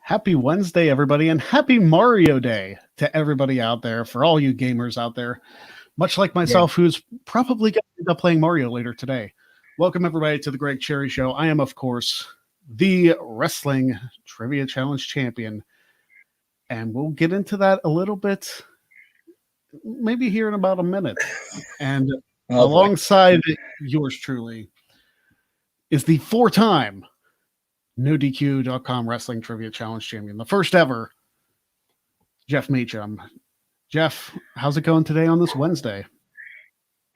Happy Wednesday, everybody, and happy Mario Day to everybody out there, for all you gamers out there, much like Yeah. myself, who's probably going to end up playing Mario later today. Welcome, everybody, to the Greg Cherry Show. I am, of course, the Wrestling Trivia Challenge champion, and we'll get into that a little bit, maybe here in about a minute. And alongside yours truly is the four-time NoDQ.com Wrestling Trivia Challenge champion, the first ever Jeff Meacham. Jeff, how's it going today on this Wednesday?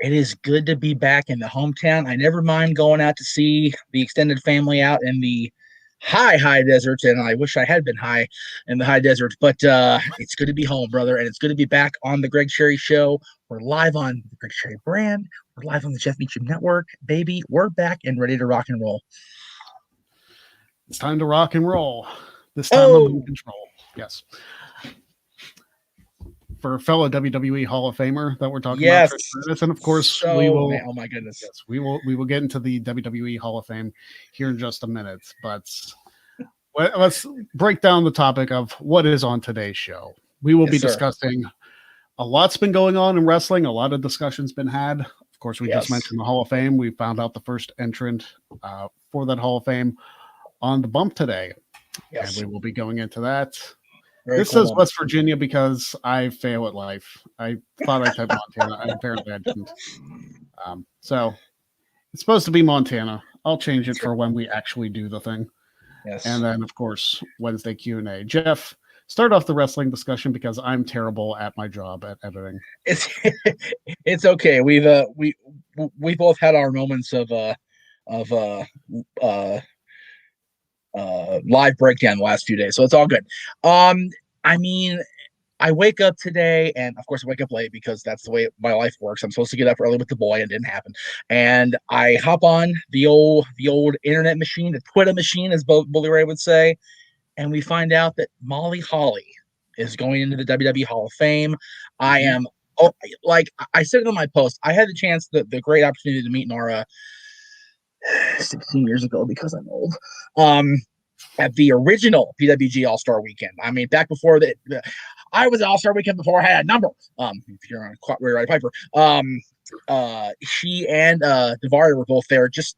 It is good to be back in the hometown. I never mind going out to see the extended family out in the high desert, and I wish I had been high in the high desert, but it's good to be home, brother, and it's good to be back on the Greg Cherry Show. We're live on the Greg Cherry brand. We're live on the Jeff Meacham Network. Baby, we're back and ready to rock and roll. It's time to rock and roll. This time I'm in control. Yes. For a fellow WWE Hall of Famer that we're talking about, Trish Stratus, and of course we will. Man, oh my goodness! Yes, we will get into the WWE Hall of Fame here in just a minute. But let's break down the topic of what is on today's show. We will be discussing a lot's been going on in wrestling. A lot of discussions been had. Of course, we just mentioned the Hall of Fame. We found out the first entrant for that Hall of Fame on the bump today, and we will be going into that. This says West Virginia because I fail at life. I thought I typed Montana. Apparently I didn't. So it's supposed to be Montana. I'll change it for when we actually do the thing. Yes. And then, of course, Wednesday Q&A. Jeff, start off the wrestling discussion because I'm terrible at my job at editing. It's okay. We both had our moments of live breakdown the last few days, so it's all good. I mean, I wake up today, and of course I wake up late because that's the way my life works. I'm supposed to get up early with the boy, and it didn't happen. And I hop on the old internet machine, the Twitter machine, as Bully Ray would say, and we find out that Molly Holly is going into the WWE Hall of Fame. I am, like I said it on my post, I had the chance, the great opportunity to meet Nora 16 years ago because I'm old. At the original PWG All-Star Weekend. I mean, back before I was All-Star Weekend before I had a number. If you're on Ray Roddy Piper. She and Daivari were both there. Just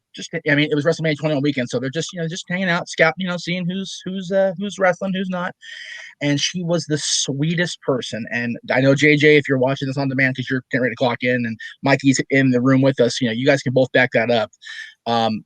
I mean, it was WrestleMania 21 weekend, so they're just hanging out, scouting, seeing who's wrestling, who's not. And she was the sweetest person. And I know JJ, if you're watching this on demand because you're getting ready to clock in, and Mikey's in the room with us, you guys can both back that up.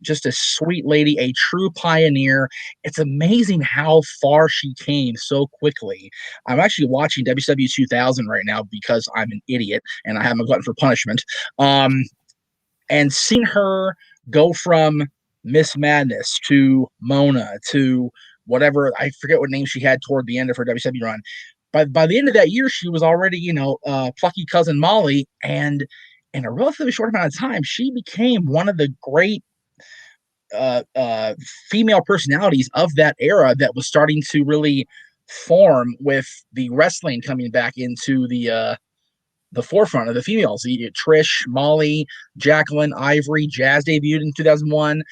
Just a sweet lady, a true pioneer. It's amazing how far she came so quickly. I'm actually watching WCW 2000 right now because I'm an idiot and I have a glutton for punishment. And seeing her go from Miss Madness to Mona to whatever, I forget what name she had toward the end of her WCW run. By the end of that year, she was already, plucky cousin Molly, and in a relatively short amount of time, she became one of the great female personalities of that era that was starting to really form, with the wrestling coming back into the forefront of the females. Trish, Molly, Jacqueline, Ivory, Jazz debuted in 2001,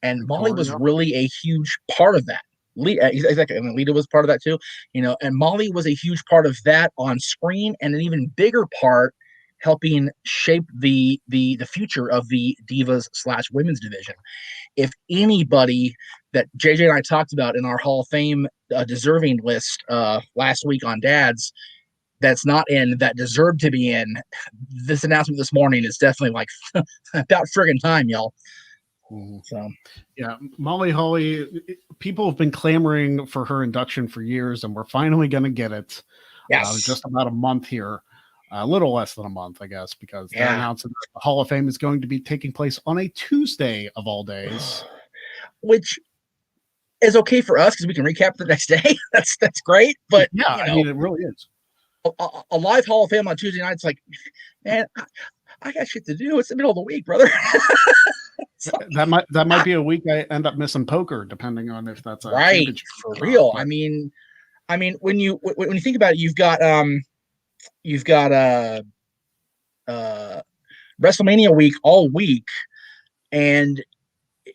and Molly was really a huge part of that. Exactly. I mean, Lita was part of that too, and Molly was a huge part of that on screen, and an even bigger part helping shape the future of the Divas/women's division. If anybody that JJ and I talked about in our Hall of Fame deserving list last week on Dads, that's not in, that deserved to be in, this announcement this morning is definitely like about friggin' time, y'all. So yeah, Molly Holly, people have been clamoring for her induction for years, and we're finally going to get it. Yes. Just about a month here. A little less than a month, I guess, because they're announcing that the Hall of Fame is going to be taking place on a Tuesday of all days. Which is okay for us because we can recap the next day. That's great. But yeah, I mean, it really is. A live Hall of Fame on Tuesday night, it's like, man, I got shit to do. It's the middle of the week, brother. So, that might be a week I end up missing poker, depending on if that's a right for real. But I mean, when you think about it, you've got WrestleMania week all week, and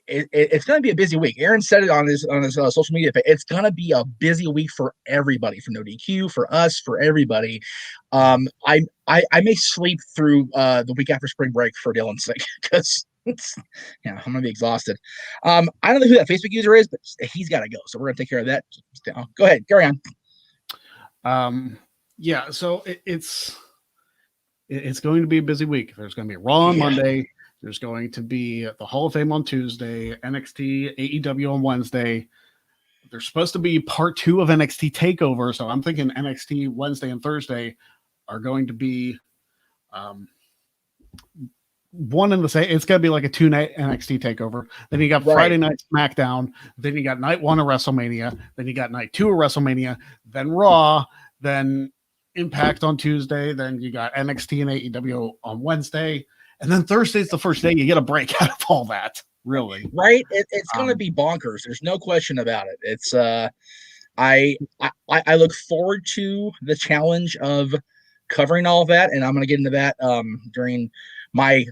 it's going to be a busy week. Aaron said it on his social media. It's going to be a busy week for everybody, for No DQ, for us, for everybody. I may sleep through the week after spring break for Dylan's sake because I'm going to be exhausted. I don't know who that Facebook user is, but he's got to go. So we're going to take care of that. Go ahead, carry on. Yeah, so it's going to be a busy week. There's going to be Raw on Monday. There's going to be the Hall of Fame on Tuesday, NXT, AEW on Wednesday. There's supposed to be part 2 of NXT TakeOver, so I'm thinking NXT Wednesday and Thursday are going to be one and the same. It's going to be like a 2-night NXT TakeOver. Then you got Friday night SmackDown. Then you got night 1 of WrestleMania. Then you got night 2 of WrestleMania. Then Raw. Then Impact on Tuesday. Then you got NXT and AEW on Wednesday. And then Thursday's the first day you get a break out of all that, really. Right? It's going to be bonkers. There's no question about it. It's I look forward to the challenge of covering all of that, and I'm going to get into that during my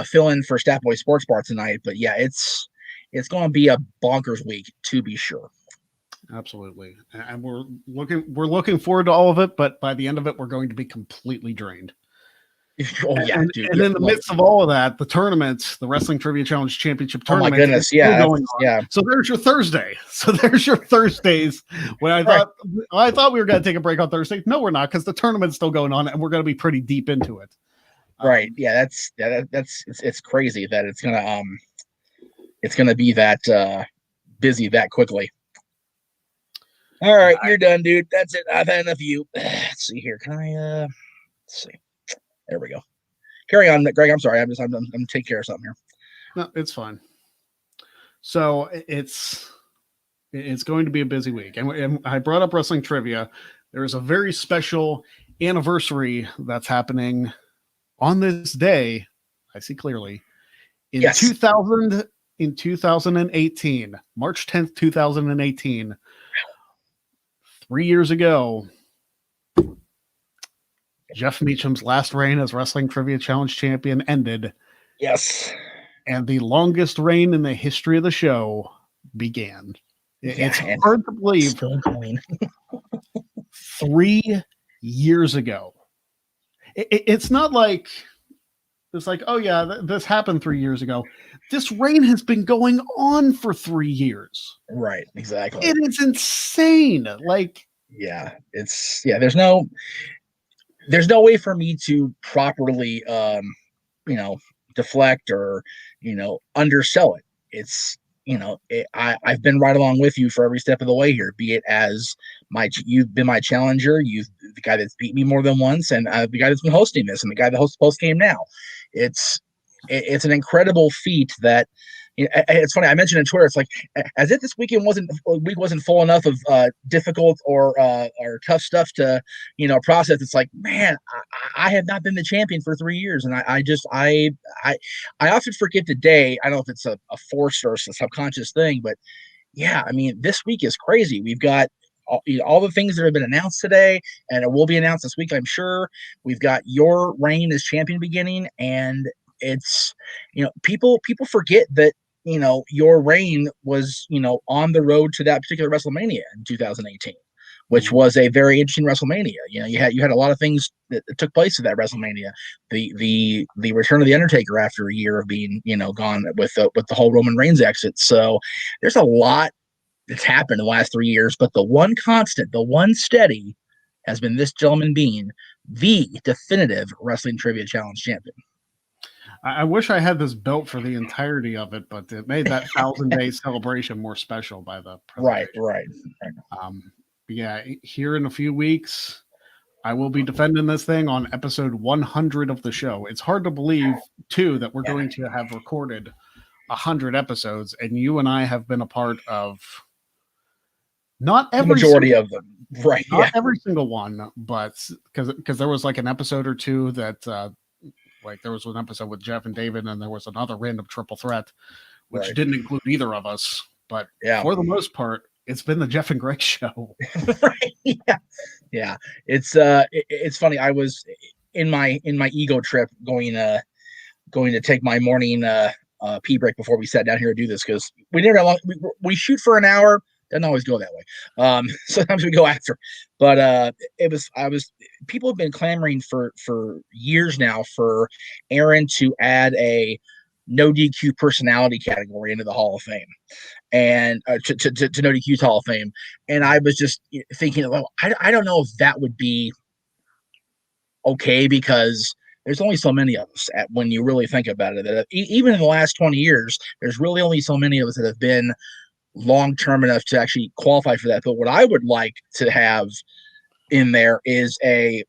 fill-in for Stat Boy Sports Bar tonight. But yeah, it's going to be a bonkers week to be sure. Absolutely, and we're looking forward to all of it. But by the end of it, we're going to be completely drained. Oh yeah, and, dude. And in the midst of all of that, the tournaments, the Wrestling Trivia Challenge Championship tournament. Oh my goodness, yeah. So there's your Thursday. So there's your Thursdays. When I thought we were going to take a break on Thursday. No, we're not, because the tournament's still going on, and we're going to be pretty deep into it. Right. Yeah. It's crazy that it's gonna be that busy that quickly. All right, you're done, dude. That's it. I've had enough of you. Let's see here. Can I? Let's see. There we go. Carry on, Greg. I'm sorry. I'm gonna take care of something here. No, it's fine. So it's going to be a busy week, and I brought up wrestling trivia. There is a very special anniversary that's happening on this day. I see clearly in 2018, March 10th, 2018. 3 years ago, Jeff Meacham's last reign as Wrestling Trivia Challenge champion ended. Yes. And the longest reign in the history of the show began. It's hard to believe. Still going. 3 years ago. It's not like it's like, oh yeah, this happened 3 years ago. This reign has been going on for 3 years. Right, exactly. It is insane. Like, there's no way for me to properly deflect or undersell it. It's I've been right along with you for every step of the way here, be it as you've been my challenger, you've the guy that's beat me more than once, and the guy that's been hosting this, and the guy that hosts post game now. It's an incredible feat that it's funny. I mentioned on Twitter, it's like as if this week wasn't full enough of difficult or tough stuff to process. It's like, man, I have not been the champion for 3 years, and I often forget the day. I don't know if it's a forced or a subconscious thing, but yeah, I mean, this week is crazy. We've got all the things that have been announced today, and it will be announced this week, I'm sure. We've got your reign as champion beginning, and it's people forget that your reign was on the road to that particular WrestleMania in 2018, which was a very interesting WrestleMania. You had a lot of things that took place at that WrestleMania. The return of the Undertaker after a year of being gone with the whole Roman Reigns exit. So there's a lot that's happened in the last 3 years, but the one constant, the one steady, has been this gentleman being the definitive Wrestling Trivia Challenge champion. I wish I had this belt for the entirety of it, but it made that 1,000-day celebration more special by the right. Yeah, here in a few weeks, I will be defending this thing on episode 100 of the show. It's hard to believe, too, that we're going to have recorded 100 episodes, and you and I have been a part of not every majority of them, right? Not every single one, but because there was like an episode or two that. Like there was an episode with Jeff and David, and there was another random triple threat, which didn't include either of us. But for the most part, it's been the Jeff and Greg show. Right? Yeah. It's funny. I was in my ego trip going to take my morning pee break before we sat down here to do this because we didn't have long. We shoot for an hour. Doesn't always go that way. Sometimes we go after, but people have been clamoring for years now for Aaron to add a no DQ personality category into the Hall of Fame and to no DQ's Hall of Fame. And I was just thinking, well, I don't know if that would be okay because there's only so many of us when you really think about it. That even in the last 20 years, there's really only so many of us that have been long-term enough to actually qualify for that. But what I would like to have in there is a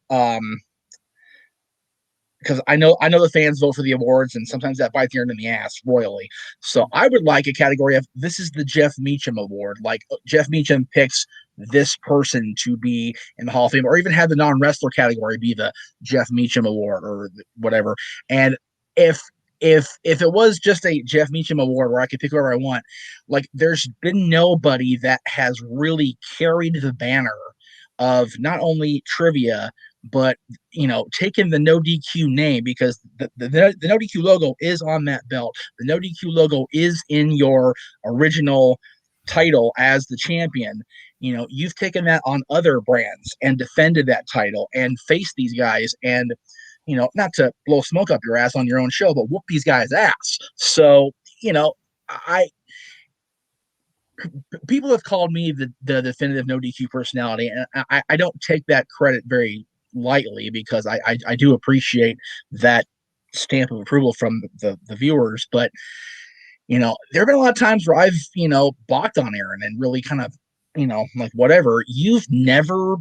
because I know the fans vote for the awards and sometimes that bites the end in the ass royally. So I would like a category of this is the Jeff Meacham Award. Like Jeff Meacham picks this person to be in the Hall of Fame, or even have the non-wrestler category be the Jeff Meacham Award or whatever. And if it was just a Jeff Meacham Award where I could pick whoever I want, like there's been nobody that has really carried the banner of not only trivia, but taking the no DQ name, because the no DQ logo is on that belt. The no DQ logo is in your original title as the champion. You've taken that on other brands and defended that title and faced these guys and not to blow smoke up your ass on your own show, but whoop these guys' ass. So, people have called me the definitive no DQ personality, and I don't take that credit very lightly because I do appreciate that stamp of approval from the viewers. But, there have been a lot of times where I've, balked on Aaron and really kind of, like whatever. You've never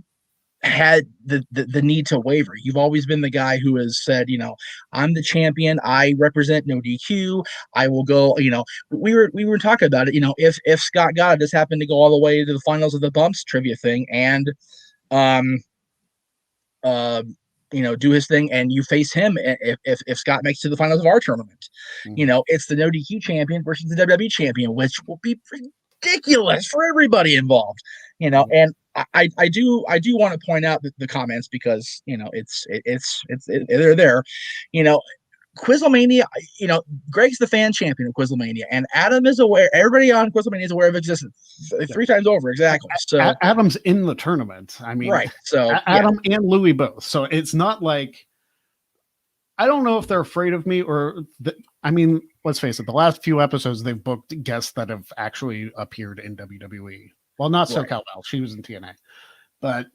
had the need to waver. You've always been the guy who has said, I'm the champion. I represent no DQ. I will go, we were talking about it, if Scott God just happened to go all the way to the finals of the bumps trivia thing and, do his thing and you face him if Scott makes it to the finals of our tournament, it's the no DQ champion versus the WWE champion, which will be ridiculous for everybody involved, and I do want to point out the comments because they're there, Quizlemania, Greg's the fan champion of Quizlemania, and Adam is aware. Everybody on Quizlemania is aware of existence 3 times over, exactly. So Adam's in the tournament. I mean, right? So Adam and Louis both. So it's not like I don't know if they're afraid of me or. I mean, let's face it. The last few episodes they've booked guests that have actually appeared in WWE. Well, not SoCal Val. She was in TNA, but.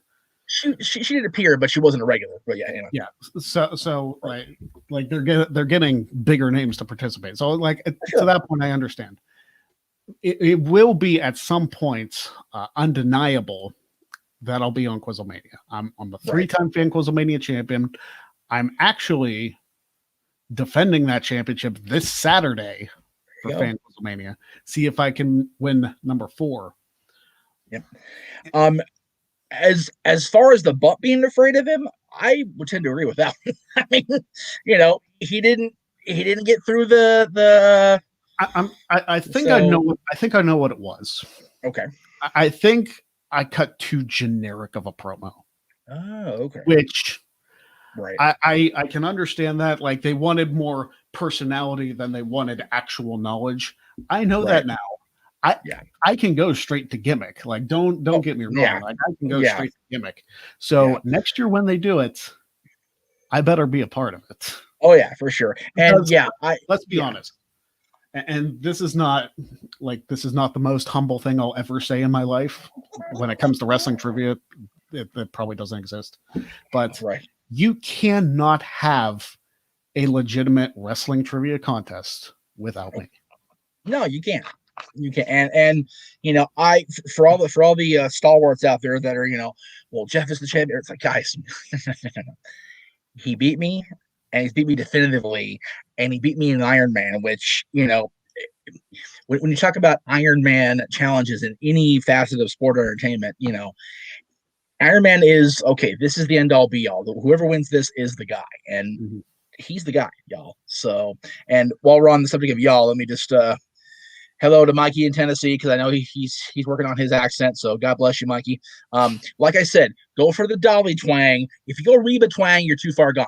She did appear, but she wasn't a regular. But yeah, anyway. Yeah. So like they're getting bigger names to participate. So like to that point, I understand. It will be at some point undeniable that I'll be on Quizlemania. I'm the 3-time fan Quizlemania champion. I'm actually defending that championship this Saturday for fan Quizlemania. See if I can win number 4. Yep. As far as the bump being afraid of him, I would tend to agree with that. I mean, he didn't get through the. I think I know what it was. Okay. I think I cut too generic of a promo. Oh, okay. Which, right. I can understand that. Like they wanted more personality than they wanted actual knowledge. I know that now. I can go straight to gimmick. Like don't get me wrong. Yeah. Like I can go straight to gimmick. So next year when they do it, I better be a part of it. Oh yeah, for sure. And because, let's be honest. And this is not the most humble thing I'll ever say in my life. When it comes to wrestling trivia, it probably doesn't exist. But you cannot have a legitimate wrestling trivia contest without me. No, you can't. You can and I for all the stalwarts out there that are well, Jeff is the champion. It's like, guys, he beat me and he's beat me definitively, and he beat me in Iron Man, which when you talk about Iron Man challenges in any facet of sport or entertainment, Iron Man is okay. This is the end all be all. Whoever wins this is the guy, and he's the guy, y'all. So, and while we're on the subject of y'all, let me just hello to Mikey in Tennessee, because I know he's working on his accent. So God bless you, Mikey. Like I said, go for the Dolly twang. If you go Reba twang, you're too far gone.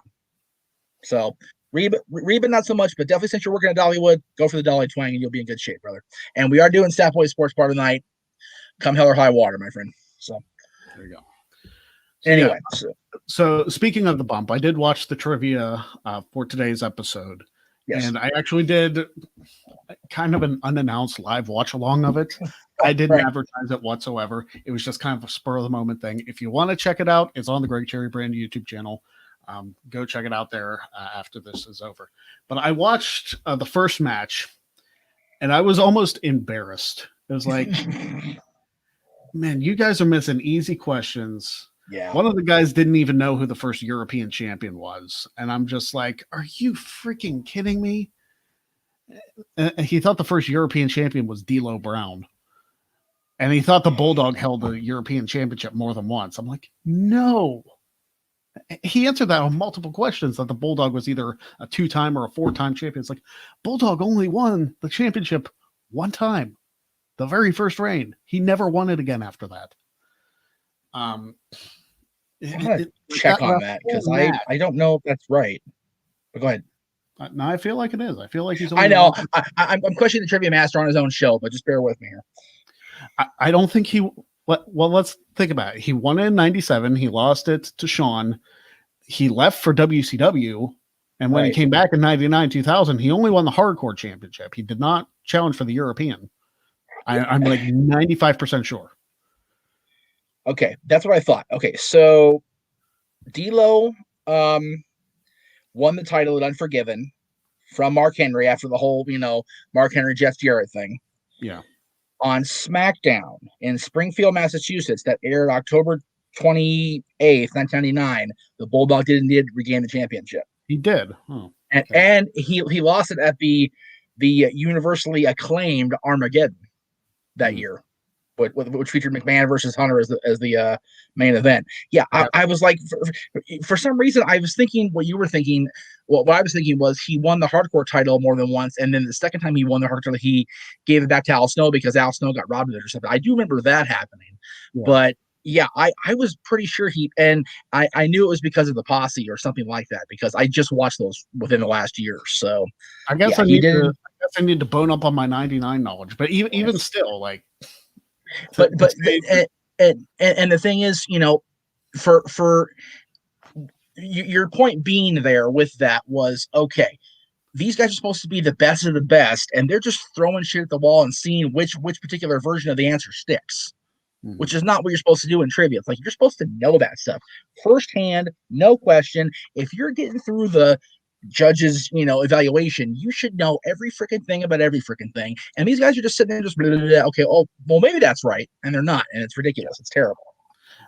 So Reba, not so much, but definitely since you're working at Dollywood, go for the Dolly twang and you'll be in good shape, brother. And we are doing Staff Boy Sports Bar tonight. Come hell or high water, my friend. So there you go. So anyway, so speaking of the bump, I did watch the trivia for today's episode. Yes. And I actually did kind of an unannounced live watch along of it. I didn't advertise it whatsoever. It was just kind of a spur of the moment thing. If you want to check it out, it's on the Greg Cherry Brand YouTube channel. Go check it out there after this is over. But I watched the first match and I was almost embarrassed. It was like, man, you guys are missing easy questions. Yeah. One of the guys didn't even know who the first European champion was. And I'm just like, are you freaking kidding me? He thought the first European champion was D'Lo Brown. And he thought the Bulldog held the European championship more than once. I'm like, no. He answered that on multiple questions that the Bulldog was either a 2-time or a 4-time champion. It's like, Bulldog only won the championship one time, the very first reign. He never won it again after that. I'm gonna check on that because I don't know if that's right. But go ahead. No, I feel like it is. I feel like he's. I know. I'm questioning the Trivia Master on his own show, but just bear with me here. I don't think he. Well, let's think about it. He won it in '97. He lost it to Sean. He left for WCW, and when he came back in '99, 2000, he only won the Hardcore Championship. He did not challenge for the European. I'm like 95% sure. Okay, that's what I thought. Okay, so D'Lo won the title at Unforgiven from Mark Henry after the whole, Mark Henry, Jeff Jarrett thing. Yeah. On SmackDown in Springfield, Massachusetts, that aired October 28th, 1999, the Bulldog did indeed regain the championship. He did. Oh, okay. And he lost it at the universally acclaimed Armageddon that year. Which featured McMahon versus Hunter as the main event. Yeah, I was like, for some reason, I was thinking what you were thinking. What I was thinking was he won the Hardcore title more than once, and then the second time he won the Hardcore title, he gave it back to Al Snow because Al Snow got robbed of it or something. I do remember that happening, but yeah, I was pretty sure I knew it was because of the Posse or something like that because I just watched those within the last year. So I guess I need to bone up on my '99 knowledge, but even still, like. But and the thing is, for your point being there with that was okay. These guys are supposed to be the best of the best, and they're just throwing shit at the wall and seeing which particular version of the answer sticks, which is not what you're supposed to do in trivia. It's like you're supposed to know that stuff firsthand, no question. If you're getting through the judges, evaluation, you should know every freaking thing about every freaking thing. And these guys are just sitting there just blah, blah, blah. Okay, oh well, maybe that's right, and they're not, and it's ridiculous. It's terrible.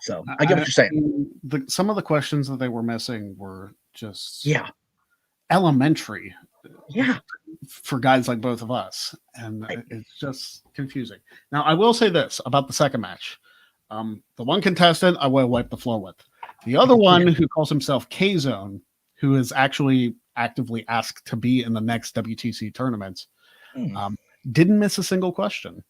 So I get what you're saying. Some of the questions that they were missing were just elementary. Yeah, for guys like both of us, and it's just confusing. Now, I will say this about the second match: the one contestant I will wipe the floor with. The other one, who calls himself K-Zone, who is actually actively asked to be in the next WTC tournament, didn't miss a single question.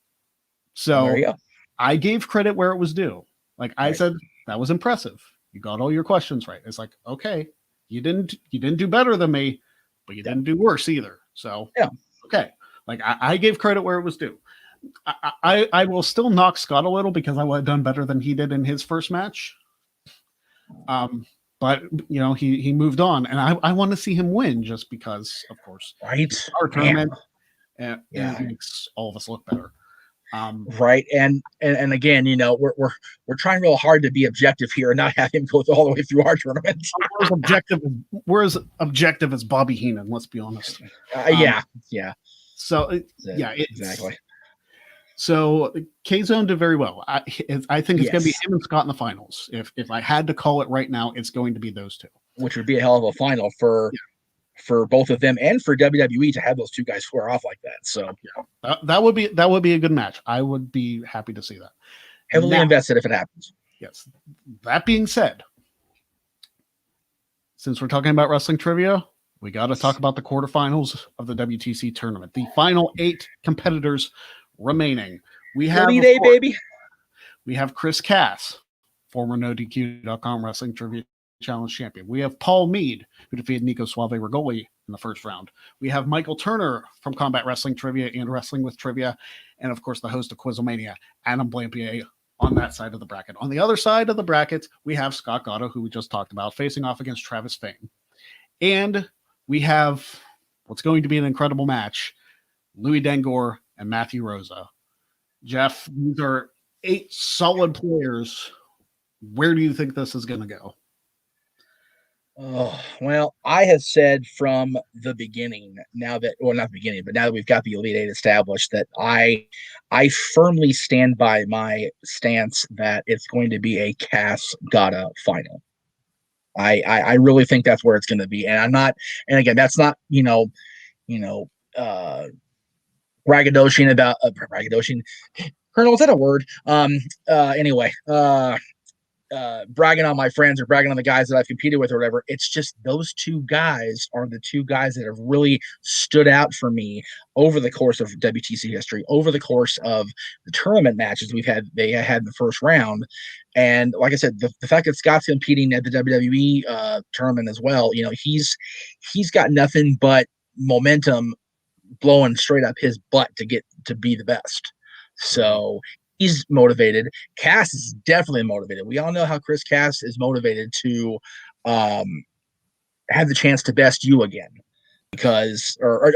So I gave credit where it was due. Like I said, that was impressive. You got all your questions right. It's like, okay, you didn't do better than me, but you didn't do worse either. So okay. Like I gave credit where it was due. I will still knock Scott a little because I would have done better than he did in his first match. But he moved on, and I want to see him win just because, of course, our tournament, and it makes all of us look better. Right, and again, we're trying real hard to be objective here and not have him go all the way through our tournament. We're as objective as Bobby Heenan. Let's be honest. So exactly. So K-Zone did very well. I think it's going to be him and Scott in the finals. If I had to call it right now, it's going to be those two, which would be a hell of a final for both of them and for WWE to have those two guys square off like that. So that would be a good match. I would be happy to see that. Heavily invested if it happens. Yes. That being said, since we're talking about wrestling trivia, we got to talk about the quarterfinals of the WTC tournament. The final 8 competitors remaining. We have baby. We have Chris Cass, former NoDQ.com wrestling trivia Challenge champion. We have Paul Mead, who defeated Nico Suave Rigoli in the first round. We have Michael Turner from Combat Wrestling Trivia and Wrestling with Trivia, and of course the host of Quizlemania, Adam Blampier, on that side of the bracket. On the other side of the bracket, we have Scott Gatto, who we just talked about, facing off against Travis Fane. And we have what's going to be an incredible match, Louis Dengor and Matthew Rosa. Jeff, these are 8 solid players. Where do you think this is going to go? Oh, well, I have said from the beginning, now that, well, not the beginning, but now that we've got the Elite Eight established, that I firmly stand by my stance that it's going to be a Cass Gata final. I really think that's where it's going to be. And I'm not, and again, that's not, braggadociing about, braggadociing. Colonel, is that a word? Anyway, bragging on my friends or bragging on the guys that I've competed with or whatever. It's just those 2 guys are the 2 guys that have really stood out for me over the course of WTC history, over the course of the tournament matches they had in the first round. And like I said, the fact that Scott's competing at the WWE tournament as well, he's got nothing but momentum blowing straight up his butt to get to be the best. So he's motivated. Cass is definitely motivated. We all know how Chris Cass is motivated to have the chance to best you again, because or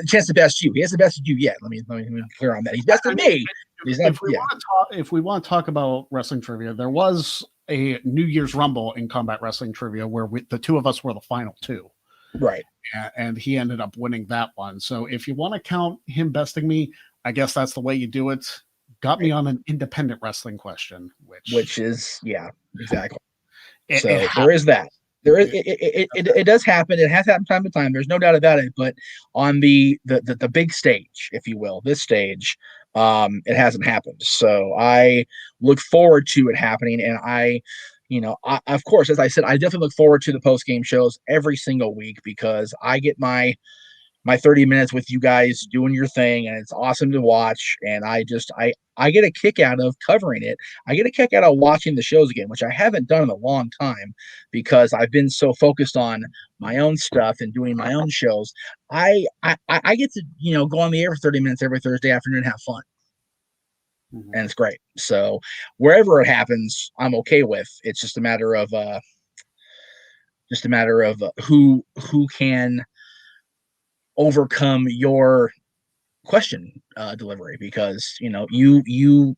chance to best you. He hasn't bested you yet. Let me be clear on that. He's bested me. If we want to talk about wrestling trivia, there was a New Year's Rumble in Combat Wrestling Trivia where the 2 of us were the final 2. Right. And he ended up winning that one. So if you want to count him besting me, I guess that's the way you do it. Got me on an independent wrestling question, which is, yeah, exactly. There is that. There is it does happen. It has happened time to time. There's no doubt about it. But on the big stage, if you will, this stage, it hasn't happened. So I look forward to it happening. And I, of course, as I said, I definitely look forward to the post game shows every single week, because I get my 30 minutes with you guys doing your thing, and it's awesome to watch. And I get a kick out of covering it. I get a kick out of watching the shows again, which I haven't done in a long time because I've been so focused on my own stuff and doing my own shows. I get to, go on the air for 30 minutes every Thursday afternoon and have fun. Mm-hmm. And it's great. So wherever it happens, I'm okay with. It's just a matter of who can overcome your question delivery, because you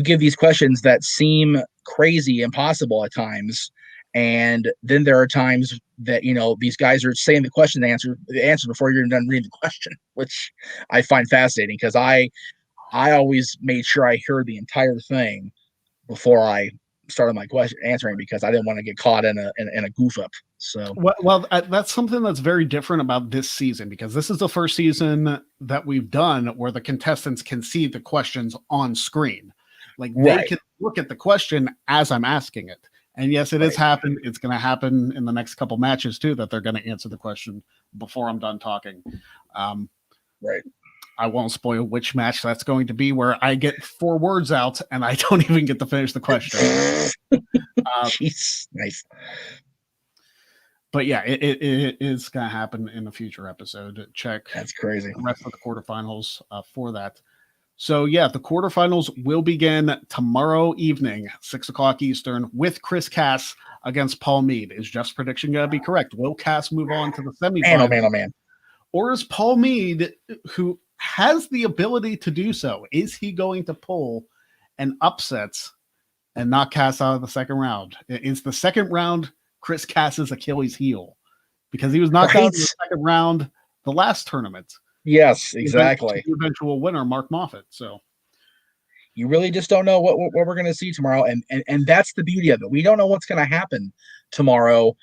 give these questions that seem crazy, impossible at times, and then there are times that these guys are saying the question, the answer before you're done reading the question, which I find fascinating, because I always made sure I heard the entire thing before I started my question answering, because I didn't want to get caught in a goof up. So well, that's something that's very different about this season, because this is the first season that we've done where the contestants can see the questions on screen. Like they can look at the question as I'm asking it. And yes, it has happened. It's going to happen in the next couple matches too, that they're going to answer the question before I'm done talking. Right. I won't spoil which match that's going to be, where I get 4 words out and I don't even get to finish the question. Jeez, nice. But yeah, it is going to happen in a future episode. Check. That's crazy. The rest of the quarterfinals for that. So yeah, the quarterfinals will begin tomorrow evening, 6:00 Eastern, with Chris Cass against Paul Mead. Is Jeff's prediction going to be correct? Will Cass move on to the semifinals? Man. Or is Paul Mead, who has the ability to do so, is he going to pull an upset and knock Cass out of the second round? Is the second round Chris Cass's Achilles heel? Because he was knocked out in the second round the last tournament. Yes, exactly. The eventual winner, Mark Moffat. So you really just don't know what we're going to see tomorrow. And that's the beauty of it. We don't know what's going to happen tomorrow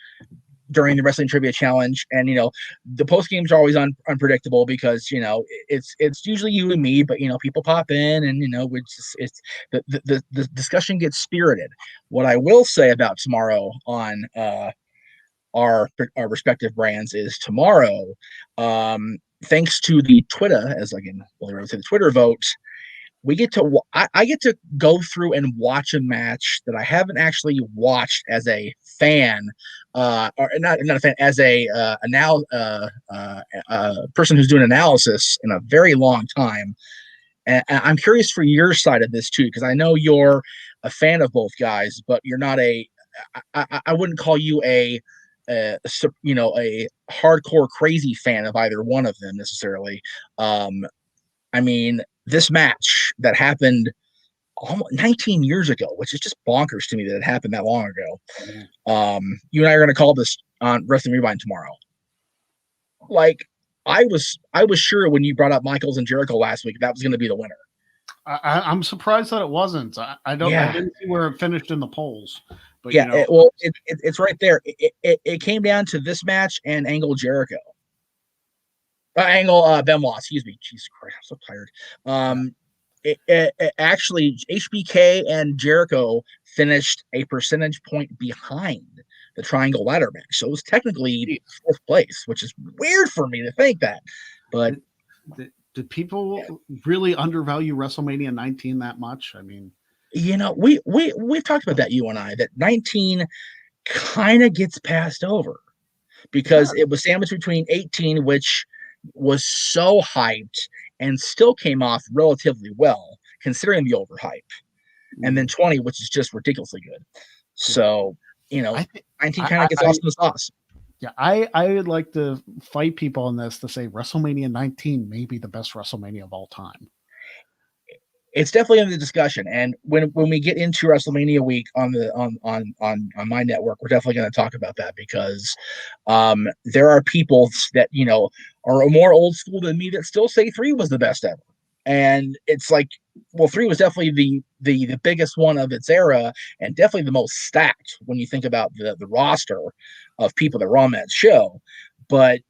during the Wrestling Trivia Challenge. And, the post games are always unpredictable, because, it's usually you and me, but, people pop in and, it's the discussion gets spirited. What I will say about tomorrow on our respective brands is tomorrow, thanks to the Twitter, as again, the Twitter vote, we get to I get to go through and watch a match that I haven't actually watched as a fan, or not a fan, as a person who's doing analysis in a very long time. And I'm curious for your side of this too, because I know you're a fan of both guys, but you're not I wouldn't call you a a hardcore crazy fan of either one of them necessarily. I mean, this match that happened almost 19 years ago, which is just bonkers to me that it happened that long ago. You and I are going to call this on Wrestling Rewind tomorrow. Like, I was sure when you brought up Michaels and Jericho last week that was going to be the winner. I'm surprised that it wasn't. I didn't see where it finished in the polls. But yeah, it's right there. It came down to this match and Angle Jericho. Angle Benoit, excuse me. Jesus Christ, I'm so tired. It actually, HBK and Jericho finished a percentage point behind the Triangle Ladder match, so it was technically fourth place, which is weird for me to think that. But did people really undervalue WrestleMania 19 that much? I mean, we've talked about that, you and I, that 19 kind of gets passed over because it was sandwiched between 18, which was so hyped and still came off relatively well considering the overhype, and then 20, which is just ridiculously good. So 19 kind of gets lost in the sauce. Yeah, I would like to fight people on this to say WrestleMania 19 may be the best WrestleMania of all time. It's definitely in the discussion, and when we get into WrestleMania week on my network, we're definitely going to talk about that because there are people that are more old school than me that still say 3 was the best ever, and it's like, well, 3 was definitely the biggest one of its era and definitely the most stacked when you think about the roster of people that were on that show. But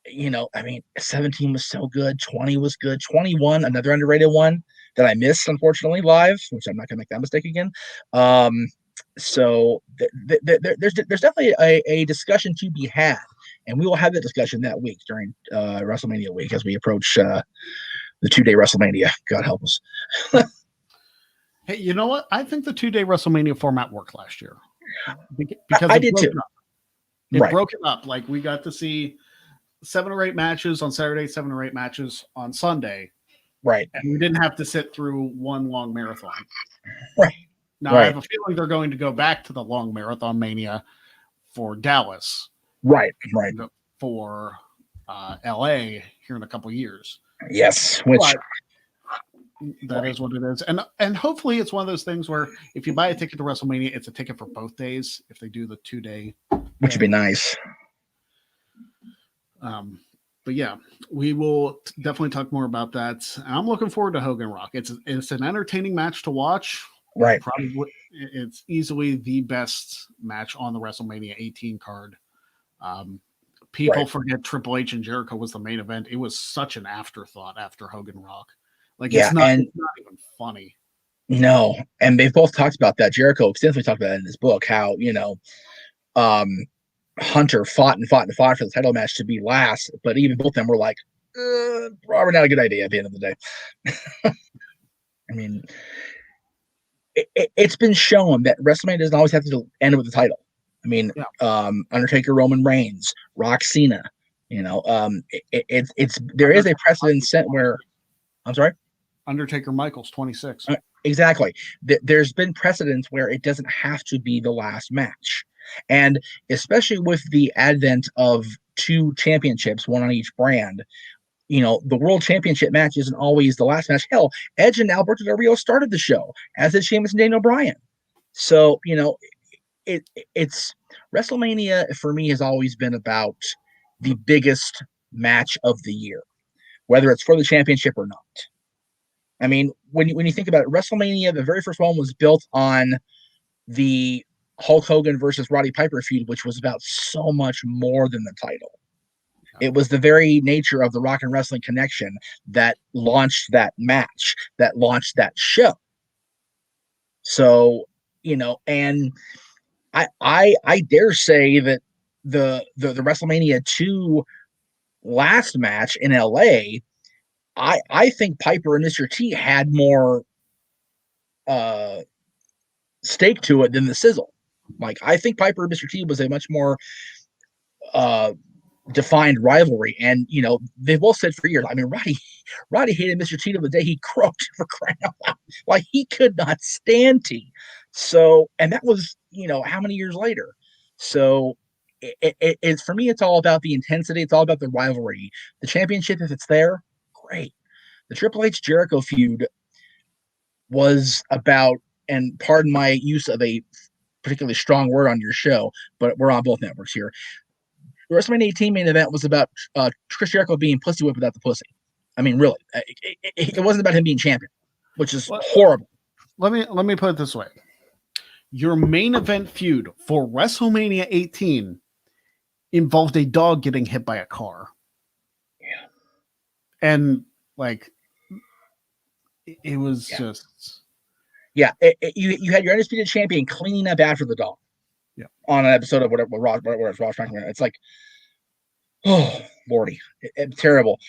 17 was so good, 20 was good, 21, another underrated one that I missed, unfortunately, live, which I'm not going to make that mistake again. So there's definitely a discussion to be had, and we will have that discussion that week during WrestleMania week as we approach the 2-day WrestleMania. God help us. Hey, you know what? I think the 2-day WrestleMania format worked last year because I did too. It broke it up. Like, we got to see 7 or 8 matches on Saturday, 7 or 8 matches on Sunday. Right. And we didn't have to sit through one long marathon. Right. Now, I have a feeling they're going to go back to the long marathon mania for Dallas. Right. For LA here in a couple of years. Yes. That is what it is. And hopefully it's one of those things where if you buy a ticket to WrestleMania, it's a ticket for both days if they do the 2-day. Which would be nice. But yeah, we will definitely talk more about that. I'm looking forward to Hogan Rock. It's an entertaining match to watch. Right. Probably it's easily the best match on the WrestleMania 18 card. People forget Triple H and Jericho was the main event. It was such an afterthought after Hogan Rock. It's not even funny. No, and they've both talked about that. Jericho extensively talked about that in his book, how Hunter fought for the title match to be last, but even both of them were like, probably not a good idea at the end of the day. I mean, it's been shown that WrestleMania doesn't always have to end with the title. I mean, Undertaker, Roman Reigns, Rock, Cena. There is a precedent set where, I'm sorry, Undertaker, Michaels, 26. Exactly. There's been precedents where it doesn't have to be the last match. And especially with the advent of 2 championships, one on each brand, the World Championship match isn't always the last match. Hell, Edge and Alberto Del Rio started the show, as did Sheamus and Daniel Bryan. So, it's WrestleMania for me has always been about the biggest match of the year, whether it's for the championship or not. I mean, when you think about it, WrestleMania, the very first one was built on the Hulk Hogan versus Roddy Piper feud, which was about so much more than the title. It was the very nature of the Rock and Wrestling Connection that launched that match, that launched that show. So, and I dare say that the WrestleMania 2 last match in LA I think Piper and Mr. T had more stake to it than the Sizzle. Like, I think Piper and Mr. T was a much more defined rivalry, and they've both said for years. I mean, Roddy hated Mr. T till the day he croaked, for crying out loud. Like, he could not stand T. So, and that was how many years later. So it's, for me, it's all about the intensity. It's all about the rivalry. The championship, if it's there, great. The Triple H Jericho feud was about, and pardon my use of a particularly strong word on your show, but we're on both networks here. The WrestleMania 18 main event was about Chris Jericho being pussy whipped without the pussy. I mean, really, it wasn't about him being champion, which is horrible. Let me put it this way: your main event feud for WrestleMania 18 involved a dog getting hit by a car. Yeah, and like it was just. Yeah, you had your undisputed champion cleaning up after the dog. Yeah, on an episode of whatever Raw SmackDown. It's like, oh Lordy, terrible.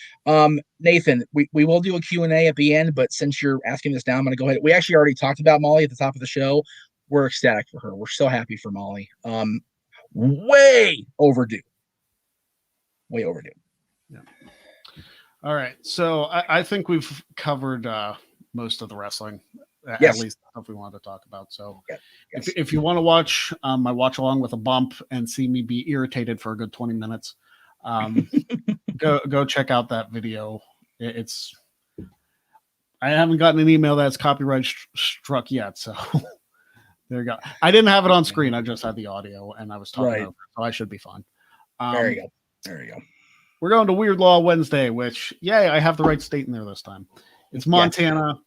Nathan, we will do a Q&A at the end, but since you're asking this now, I'm going to go ahead. We actually already talked about Molly at the top of the show. We're ecstatic for her. We're so happy for Molly. Way overdue. Way overdue. Yeah. All right, so I think we've covered most of the wrestling. Yes. At least stuff we wanted to talk about. So yes. if you want to watch my watch along with a bump and see me be irritated for a good 20 minutes, go check out that video. It's I haven't gotten an email that's copyright struck yet, so there you go. I didn't have it on screen. I just had the audio, and I was talking over, so I should be fine. There you go. We're going to Weird Law Wednesday, which, I have the right state in there this time. It's Montana. Yes.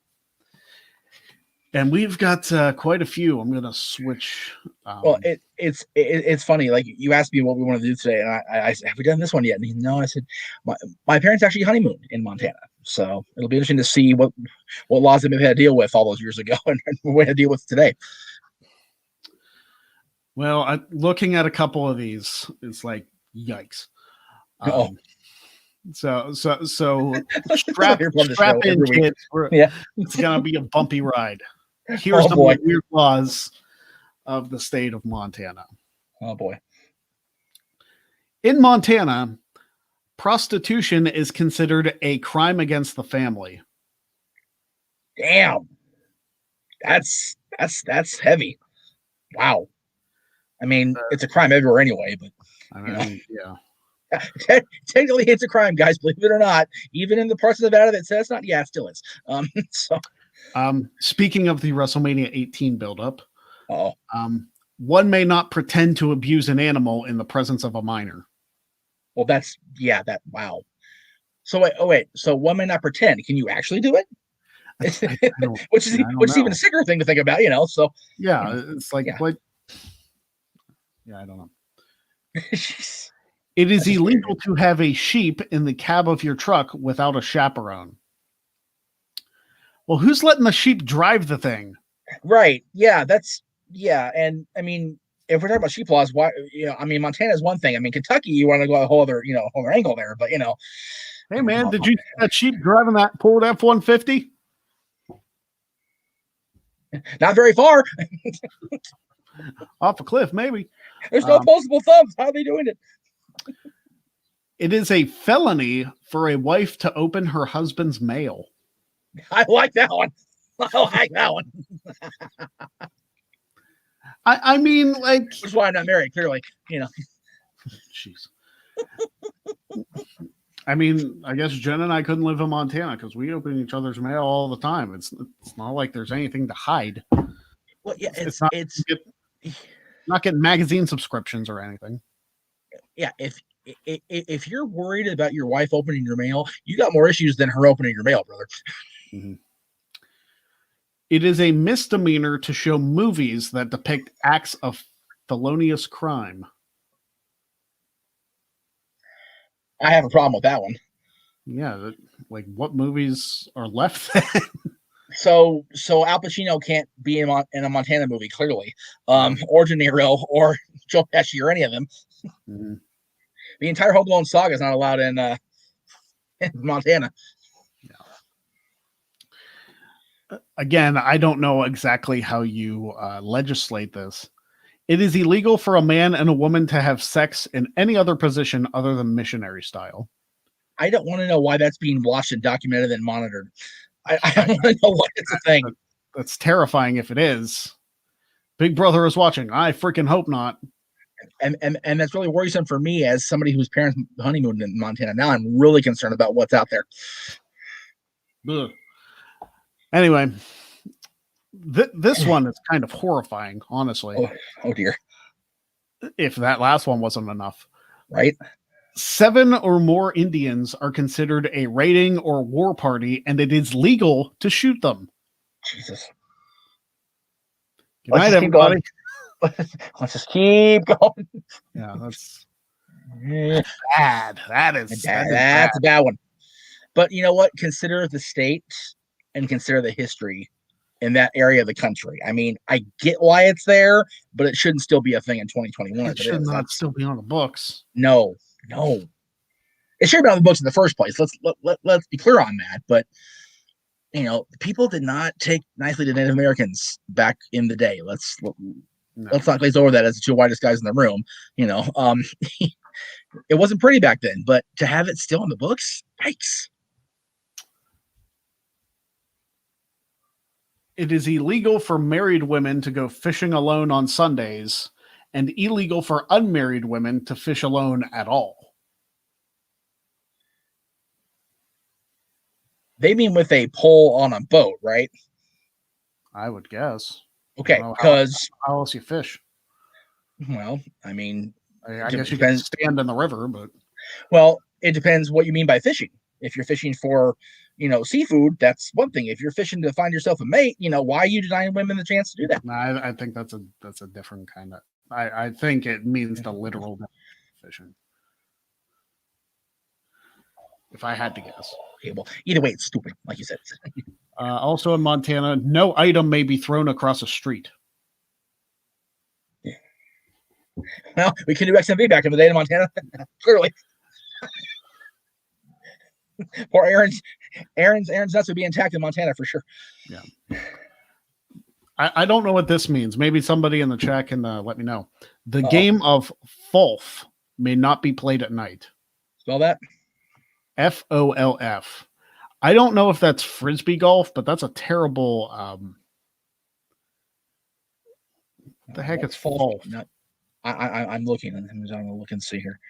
And we've got quite a few. I'm going to switch. Well, it's funny. Like, you asked me what we want to do today, and I said, have we done this one yet? And no, I said, my parents actually honeymoon in Montana, so it'll be interesting to see what laws they've had to deal with all those years ago and what to deal with today. Well, looking at a couple of these, it's like, yikes. So strap in, kids. It's gonna be a bumpy ride. Here's some weird laws of the state of Montana. Oh boy. In Montana, prostitution is considered a crime against the family. Damn. That's heavy. Wow. I mean, it's a crime everywhere anyway, but technically it's a crime, guys, believe it or not. Even in the parts of Nevada that says not, it still is. Speaking of the WrestleMania 18 buildup, one may not pretend to abuse an animal in the presence of a minor. Well, wow. So wait, so one may not pretend. Can you actually do it? Which is even a sicker thing to think about, so it's like what? I don't know. It is illegal to have a sheep in the cab of your truck without a chaperone. Well, who's letting the sheep drive the thing? Right. Yeah, and I mean, if we're talking about sheep laws, why? I mean, Montana is one thing. I mean, Kentucky, you want to go a whole other angle there, but Hey man, did you see that sheep driving that Ford F-150? Not very far. Off a cliff, maybe. There's no opposable thumbs. How are they doing it? It is a felony for a wife to open her husband's mail. I like that one. I mean, like, that's why I'm not married. Clearly, Jeez. I mean, I guess Jen and I couldn't live in Montana because we open each other's mail all the time. It's not like there's anything to hide. Well, yeah, it's not getting magazine subscriptions or anything. Yeah, if you're worried about your wife opening your mail, you got more issues than her opening your mail, brother. Mm-hmm. It is a misdemeanor to show movies that depict acts of felonious crime. I have a problem with that one. Yeah, like what movies are left then? So Al Pacino can't be in a Montana movie, clearly, or De Niro, or Joe Pesci, or any of them. Mm-hmm. The entire Home Alone saga is not allowed in Montana. Yeah. again, I don't know exactly how you legislate this. It is illegal for a man and a woman to have sex in any other position other than missionary style. I don't want to know why that's being watched and documented and monitored. I don't want to know why it's a thing. That's terrifying if it is. Big Brother is watching. I freaking hope not. And that's really worrisome for me as somebody whose parents honeymooned in Montana. Now I'm really concerned about what's out there. Ugh. Anyway, this one is kind of horrifying, honestly. Oh dear. If that last one wasn't enough. Right? 7 or more Indians are considered a raiding or war party, and it is legal to shoot them. Jesus. Good night, everybody. Let's just keep going. Yeah, that's bad. That's a bad one. But you know what? Consider the state and consider the history in that area of the country. I mean, I get why it's there, but it shouldn't still be a thing in 2021. It should not still be on the books. No. It should be on the books in the first place. Let's be clear on that. But you know, people did not take nicely to Native Americans back in the day. Let's not glaze over that as the two whitest guys in the room. You know, it wasn't pretty back then, but to have it still on the books, yikes. It is illegal for married women to go fishing alone on Sundays, and illegal for unmarried women to fish alone at all. They mean with a pole on a boat, right? I would guess. Okay, because how else you fish? Well, I mean, I guess you can stand in the river, but it depends what you mean by fishing. If you're fishing for, seafood, that's one thing. If you're fishing to find yourself a mate, why are you denying women the chance to do that? I think that's a different kind of. I think it means the literal fishing. If I had to guess. Okay, well, either way, it's stupid, like you said. Also in Montana, no item may be thrown across a street. Yeah. Well, we can do XMV back in the day in Montana, clearly. Poor Aaron's nuts would be intact in Montana for sure. Yeah. I don't know what this means. Maybe somebody in the chat can let me know. The game of Folf may not be played at night. Spell that? FOLF. I don't know if that's frisbee golf, but that's a terrible. The heck is Folf? I'm looking. I'm going to look and see here.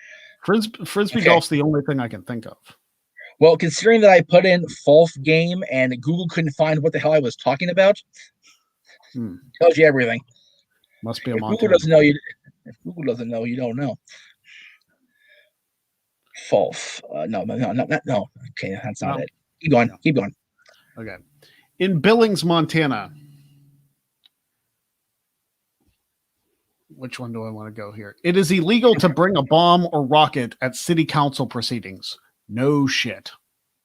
Frisbee golf's the only thing I can think of. Well, considering that I put in Folf game and Google couldn't find what the hell I was talking about, tells you everything. Must be a Montana. If Google doesn't know, you don't know. Folf. No. Okay, that's not it. Keep going. Okay. In Billings, Montana. Which one do I want to go here? It is illegal to bring a bomb or rocket at city council proceedings. No shit.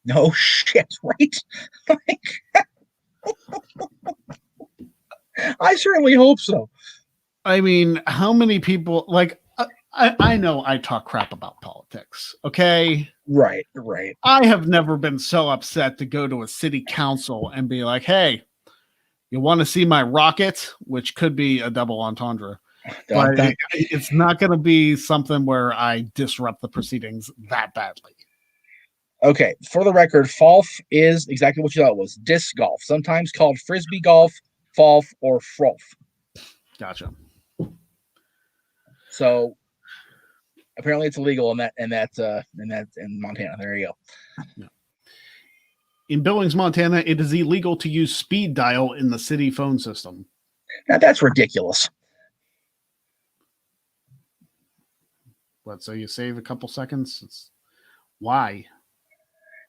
No shit, right? I certainly hope so. I mean, how many people I know I talk crap about politics, okay? Right. I have never been so upset to go to a city council and be like, hey, you want to see my rocket? Which could be a double entendre. But it's not going to be something where I disrupt the proceedings that badly. Okay, for the record, Folf is exactly what you thought it was. Disc golf, sometimes called frisbee golf, Folf, or Frolf. Gotcha. So apparently it's illegal in Montana. There you go. Yeah. In Billings, Montana, it is illegal to use speed dial in the city phone system. Now that's ridiculous. What? So you save a couple seconds? Why?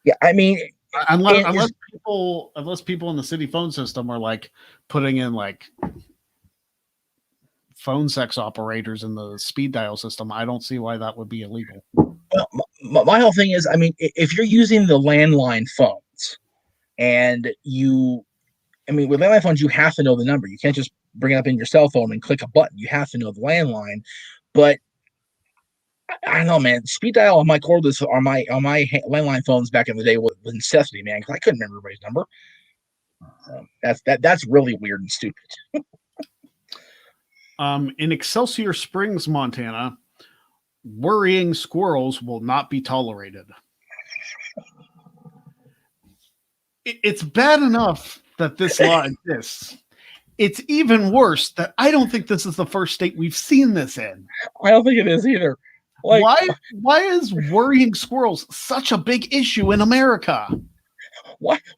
Yeah, I mean, unless people in the city phone system are like putting in like phone sex operators in the speed dial system, I don't see why that would be illegal. Well, my whole thing is, I mean, if you're using the landline phones and with landline phones, you have to know the number. You can't just bring it up in your cell phone and click a button. You have to know the landline. But I don't know, man. Speed dial on my cordless on my landline phones back in the day was necessity, man, because I couldn't remember everybody's number. So that's really weird and stupid. In Excelsior Springs, Montana, worrying squirrels will not be tolerated. It's bad enough that this law exists. It's even worse that I don't think this is the first state we've seen this in. I don't think it is either. Like, why is worrying squirrels such a big issue in America?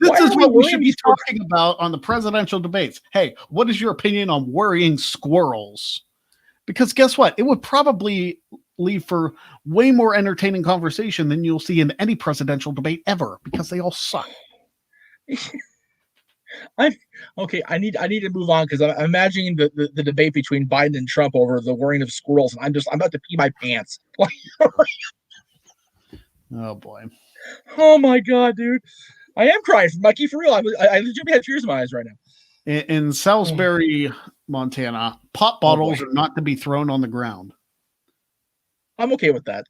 This is what we should be talking about on the presidential debates. Hey, what is your opinion on worrying squirrels? Because guess what? It would probably leave for way more entertaining conversation than you'll see in any presidential debate ever, because they all suck. Okay. I need to move on because I'm imagining the debate between Biden and Trump over the worrying of squirrels, and I'm about to pee my pants. Oh boy. Oh my god, dude. I am crying, Mikey, for real. I legitimately have tears in my eyes right now. In Salisbury, Montana, pop bottles are not to be thrown on the ground. I'm okay with that.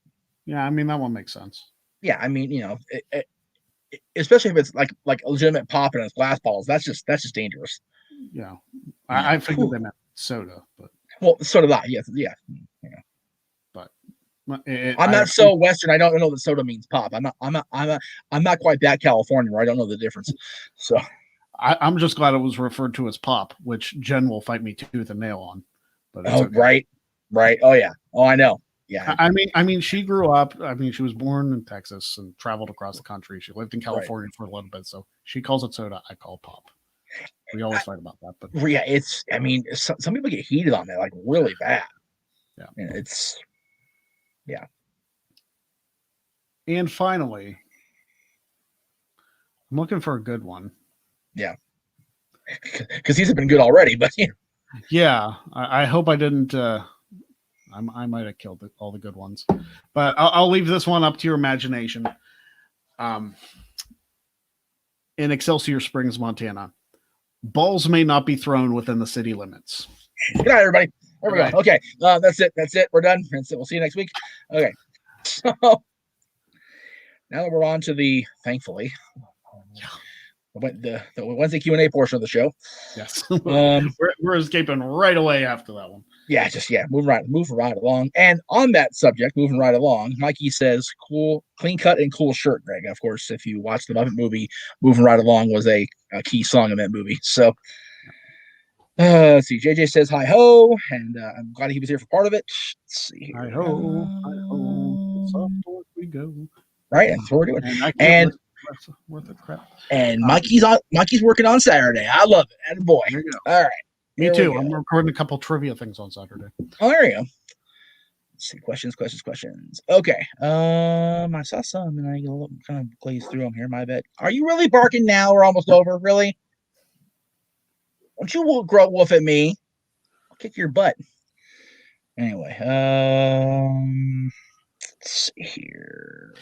Yeah, I mean, that one makes sense. Yeah, I mean, especially if it's like legitimate pop and it's glass bottles. That's just dangerous. Yeah, I figured they meant soda, but so did I. Yes, yeah. But I'm not so Western. I don't know that soda means pop. I'm not quite that California where I don't know the difference. So I'm just glad it was referred to as pop, which Jen will fight me tooth and nail on. But okay. Right. Oh yeah. Oh, I know. Yeah. I mean, she grew up. I mean, she was born in Texas and traveled across the country. She lived in California for a little bit, so she calls it soda. I call it pop. We always fight about that, but yeah, it's. I mean, some people get heated on that, like really bad. Yeah, it's. Yeah. And finally, I'm looking for a good one. Yeah. Because these have been good already, but yeah, I hope I didn't. I might have killed all the good ones, but I'll leave this one up to your imagination. In Excelsior Springs, Montana, balls may not be thrown within the city limits. Good night, everybody. There we go. Okay, that's it. We're done. That's it. We'll see you next week. Okay. So now that we're on to the thankfully the Wednesday Q&A portion of the show. Yes. We're escaping right away after that one. Yeah, moving right along. And on that subject, moving right along, Mikey says, "Cool, clean cut and cool shirt, Greg." And of course, if you watch the Muppet movie, "Moving Right Along" was a key song in that movie. So, let's see. JJ says, "Hi ho," and I'm glad he was here for part of it. Let's see here. Hi ho, hi ho. It's off to work we go. Right, that's what we're doing. And worth of crap. And Mikey's working on Saturday. I love it. And boy. All right. Me too. I'm recording a couple trivia things on Saturday. Oh, there you go. Let's see. Questions. Okay. I saw some and I kind of glazed through them here. My bad. Are you really barking now? We're almost over. Really? Don't you grow wolf at me? I'll kick your butt. Anyway. Let's see here.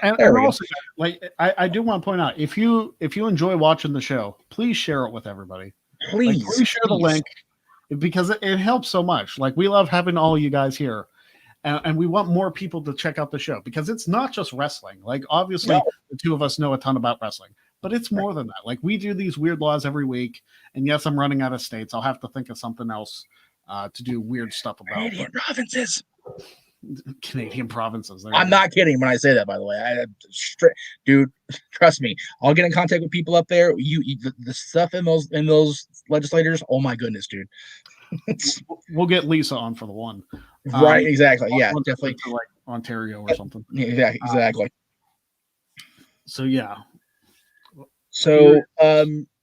And also, like, I do want to point out, if you enjoy watching the show, please share it with everybody. Please share the link, because it helps so much. Like, we love having all you guys here, and we want more people to check out the show, because it's not just wrestling. Like, obviously, the two of us know a ton about wrestling, but it's more than that. Like, we do these weird laws every week, and yes, I'm running out of states. I'll have to think of something else to do weird stuff about. Canadian provinces. I'm not kidding when I say that, by the way. Dude, trust me. I'll get in contact with people up there. The stuff in those legislators. Oh my goodness, dude. We'll get Lisa on for the one. Right, exactly. Yeah, definitely. To like Ontario or something. Yeah, exactly. So yeah. So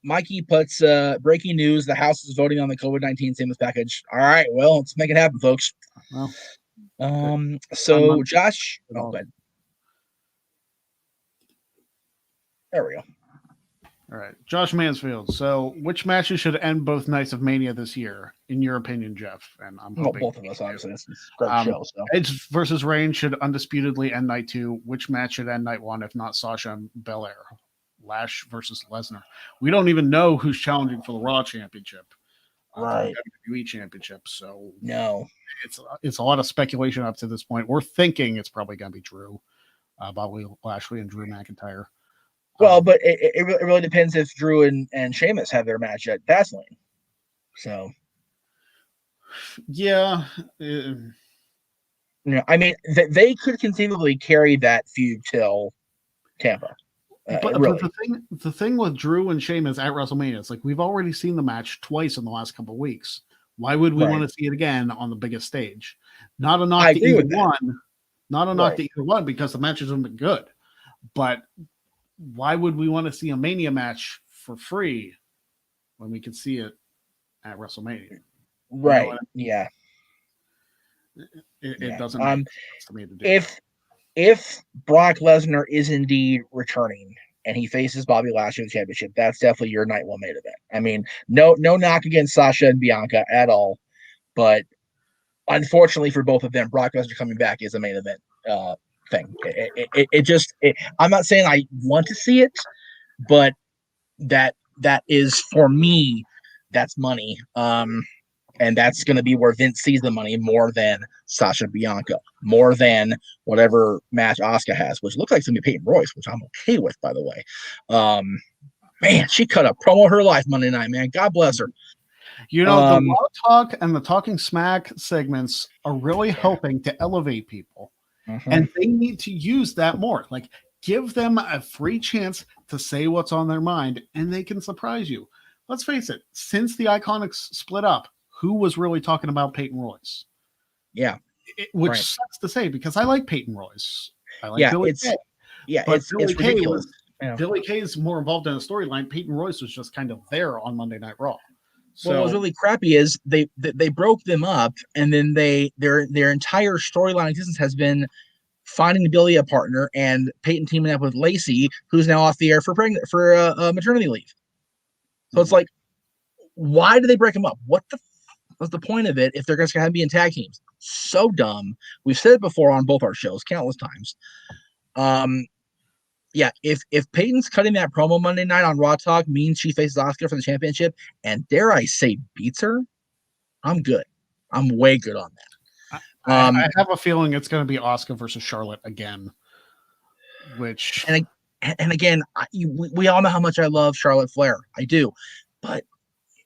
Mikey puts breaking news: the House is voting on the COVID-19 stimulus package. All right, well, let's make it happen, folks. Well. So Josh, good. There we go. All right, Josh Mansfield. So, which matches should end both nights of Mania this year, in your opinion, Jeff? And I'm hoping both of us, obviously. This is a great show. So. Edge versus Reigns should undisputedly end night 2. Which match should end night 1, if not Sasha and Belair? Lash versus Lesnar. We don't even know who's challenging for the Raw Championship. Right. WWE Championship. So no, it's a lot of speculation up to this point. We're thinking it's probably going to be Drew, Bobby Lashley and Drew McIntyre. Well, but it really depends if Drew and Sheamus have their match at Fastlane. So, yeah. I mean, they could conceivably carry that feud till Tampa. But Really. the thing with Drew and Sheamus at WrestleMania is like we've already seen the match twice in the last couple of weeks. Why would we want to see it again on the biggest stage? Not a knock to either one. Not a knock to either one because the matches have been good. But why would we want to see a Mania match for free when we could see it at WrestleMania? Right. Yeah. It doesn't make sense to me to do if Brock Lesnar is indeed returning and he faces Bobby Lashley in the championship, that's definitely your night one main event. I mean, no knock against Sasha and Bianca at all, but unfortunately for both of them, Brock Lesnar coming back is a main event thing. I'm not saying I want to see it, but that is for me, that's money. And that's going to be where Vince sees the money more than Sasha Bianca, more than whatever match Asuka has, which looks like it's going to be Peyton Royce, which I'm okay with, by the way. Man, she cut a promo of her life Monday night, man. God bless her. You know, the Raw Talk and the Talking Smack segments are really helping to elevate people. And they need to use that more. Like, give them a free chance to say what's on their mind, and they can surprise you. Let's face it, since the Iconics split up, who was really talking about Peyton Royce? Yeah. Which sucks to say because I like Peyton Royce. I like Billy Kay. Yeah, it's ridiculous. Billy Kay is more involved in the storyline. Peyton Royce was just kind of there on Monday Night Raw. So what was really crappy is they broke them up, and then their entire storyline existence has been finding Billy a partner and Peyton teaming up with Lacey, who's now off the air for maternity leave. So it's like, why do they break them up? What's the point of it if they're going to be in tag teams? So dumb. We've said it before on both our shows countless times. Yeah, if Peyton's cutting that promo Monday night on Raw Talk means she faces Asuka for the championship and dare I say beats her, I'm good. I'm way good on that. I have a feeling it's going to be Asuka versus Charlotte again. Which and again, we all know how much I love Charlotte Flair. I do, but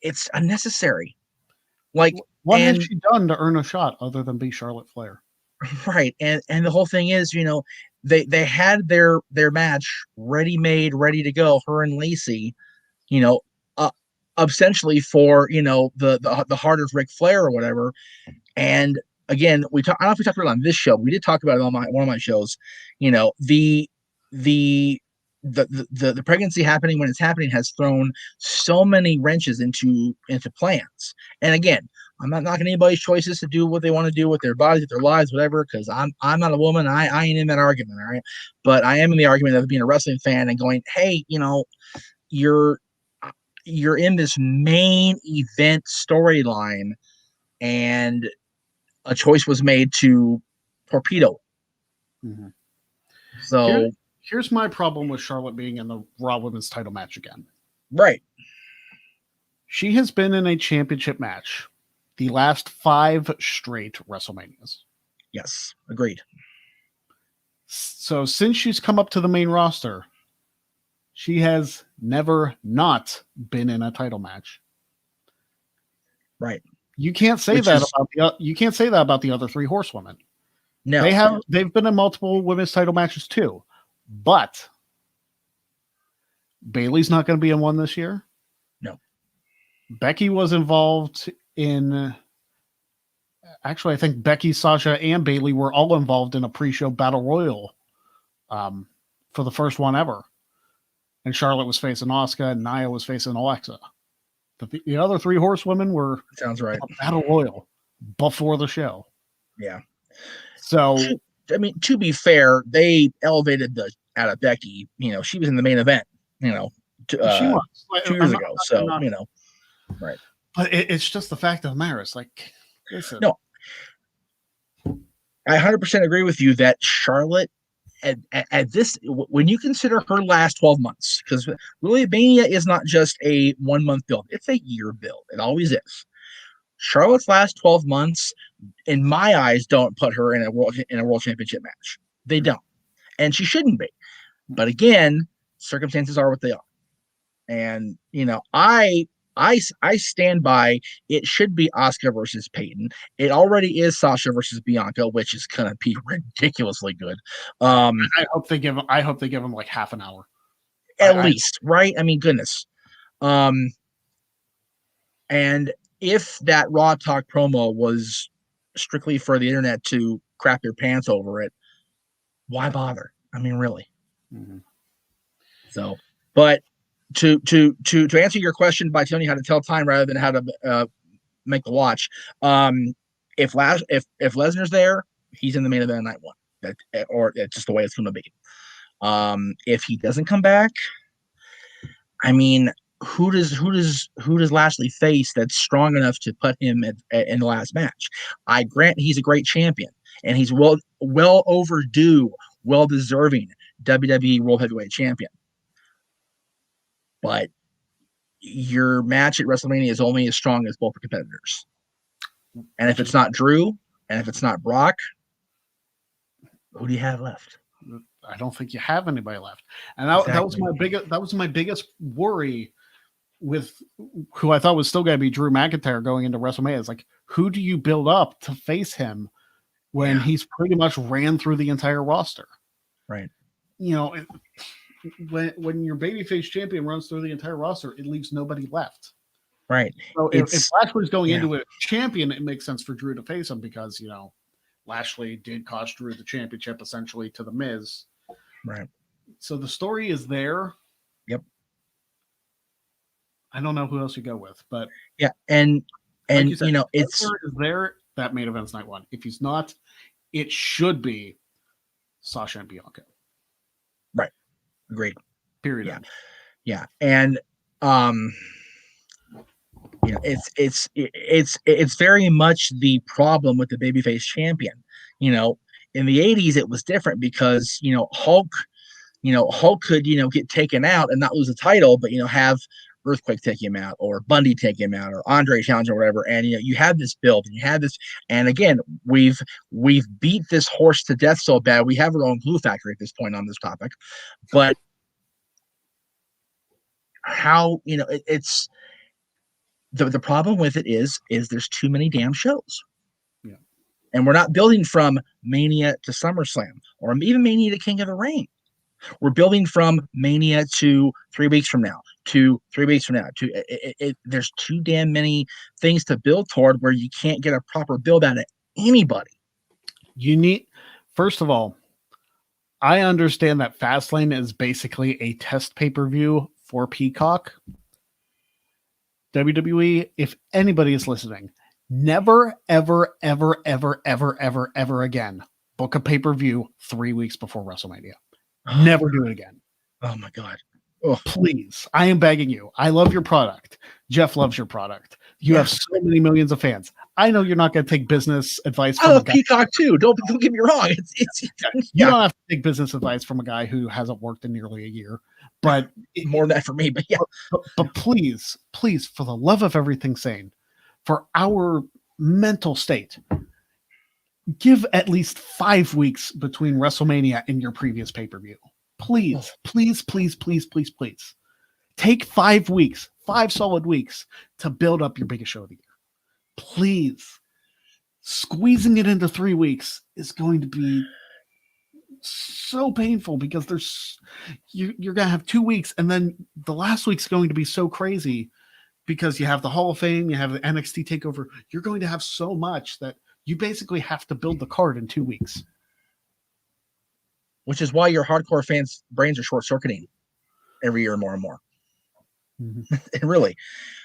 it's unnecessary. Like, what has she done to earn a shot other than be Charlotte Flair? Right, and the whole thing is, they had their match ready-made, ready to go. Her and Lacey, essentially for the heart of Ric Flair or whatever. And again, I don't know if we talked about it on this show. We did talk about it on one of my shows. The pregnancy happening when it's happening has thrown so many wrenches into plans. And again, I'm not knocking anybody's choices to do what they want to do with their bodies, with their lives, whatever, because I'm not a woman. I ain't in that argument, all right? But I am in the argument of being a wrestling fan and going, hey, you're in this main event storyline, and a choice was made to torpedo. Mm-hmm. So here's my problem with Charlotte being in the Raw Women's title match again. Right. She has been in a championship match the last 5 straight WrestleManias. Yes, agreed. So since she's come up to the main roster, she has never not been in a title match. Right. You can't say about the other 3 horsewomen. No. They've been in multiple women's title matches too. But Bayley's not going to be in one this year. No. Becky was involved in. Actually, I think Becky, Sasha, and Bayley were all involved in a pre-show battle royal for the first one ever. And Charlotte was facing Asuka, and Nia was facing Alexa. But the other 3 horsewomen were sounds right. A battle royal before the show. Yeah. So to be fair, they elevated out of Becky. She was in the main event. She was 2 years ago. So right. But it's just the fact of the matter. It's like, listen. No, I 100% agree with you that Charlotte at this, when you consider her last 12 months, because really Mania is not just a 1-month build, it's a year build. It always is. Charlotte's last 12 months, in my eyes, don't put her in a world championship match. They don't, and she shouldn't be. But again, circumstances are what they are. And I stand by it should be Asuka versus Peyton. It already is Sasha versus Bianca, which is gonna be ridiculously good. I hope they give him like half an hour. At least, right? I mean, goodness. And if that Raw Talk promo was strictly for the internet to crap your pants over it, why bother? I mean, really. Mm-hmm. So, but to answer your question by telling you how to tell time rather than how to make the watch, if Lesnar's there, he's in the main event night one. Or it's just the way it's going to be. If he doesn't come back, I mean, who does Lashley face that's strong enough to put him in the last match? I grant he's a great champion and he's well overdue, well deserving WWE World Heavyweight Champion. But your match at WrestleMania is only as strong as both the competitors. And if it's not Drew, and if it's not Brock, who do you have left? I don't think you have anybody left. And that was my biggest worry with who I thought was still going to be Drew McIntyre going into WrestleMania. It's like, who do you build up to face him when he's pretty much ran through the entire roster? Right. You know, when your babyface champion runs through the entire roster, it leaves nobody left. Right. So if Lashley's going into a champion, it makes sense for Drew to face him because, you know, Lashley did cost Drew the championship essentially to The Miz. Right. So the story is there. Yep. I don't know who else you go with, but and like you said, you know, it's there that main event's night one. If he's not, it should be Sasha and Bianca. Right. Agreed. Period. Yeah. And you know, it's very much the problem with the babyface champion. You know, in the 80s it was different because, you know, Hulk could, you know, get taken out and not lose a title, but, you know, have Earthquake take him out or Bundy take him out or Andre challenge or whatever. And, you know, you have this build and you have this. And again, we've beat this horse to death so bad. We have our own glue factory at this point on this topic. But how, you know, it's the problem with it is there's too many damn shows. Yeah. And we're not building from Mania to SummerSlam or even Mania to King of the Ring. We're building from Mania to 3 weeks from now, to 3 weeks from now. There's too damn many things to build toward where you can't get a proper build out of anybody. You need, first of all, I understand that Fastlane is basically a test pay-per-view for Peacock. WWE, if anybody is listening, never, ever, ever, ever, ever, ever, ever again book a pay-per-view 3 weeks before WrestleMania. Never do it again. Oh my God. Oh. Please. I am begging you. I love your product. Jeff loves your product. You have so many millions of fans. I know you're not going to take business advice from a guy. Peacock too. Don't get me wrong. You don't have to take business advice from a guy who hasn't worked in nearly a year. But more than that for me, but yeah. But please, for the love of everything sane, for our mental state, give at least 5 weeks between WrestleMania and your previous pay-per-view. Please, please, please, please, please, please. Take 5 weeks, 5 solid weeks to build up your biggest show of the year. Please. Squeezing it into 3 weeks is going to be so painful because you're going to have 2 weeks and then the last week's going to be so crazy because you have the Hall of Fame, you have the NXT TakeOver. You're going to have so much that you basically have to build the card in 2 weeks. Which is why your hardcore fans' brains are short-circuiting every year more and more. Mm-hmm. Really.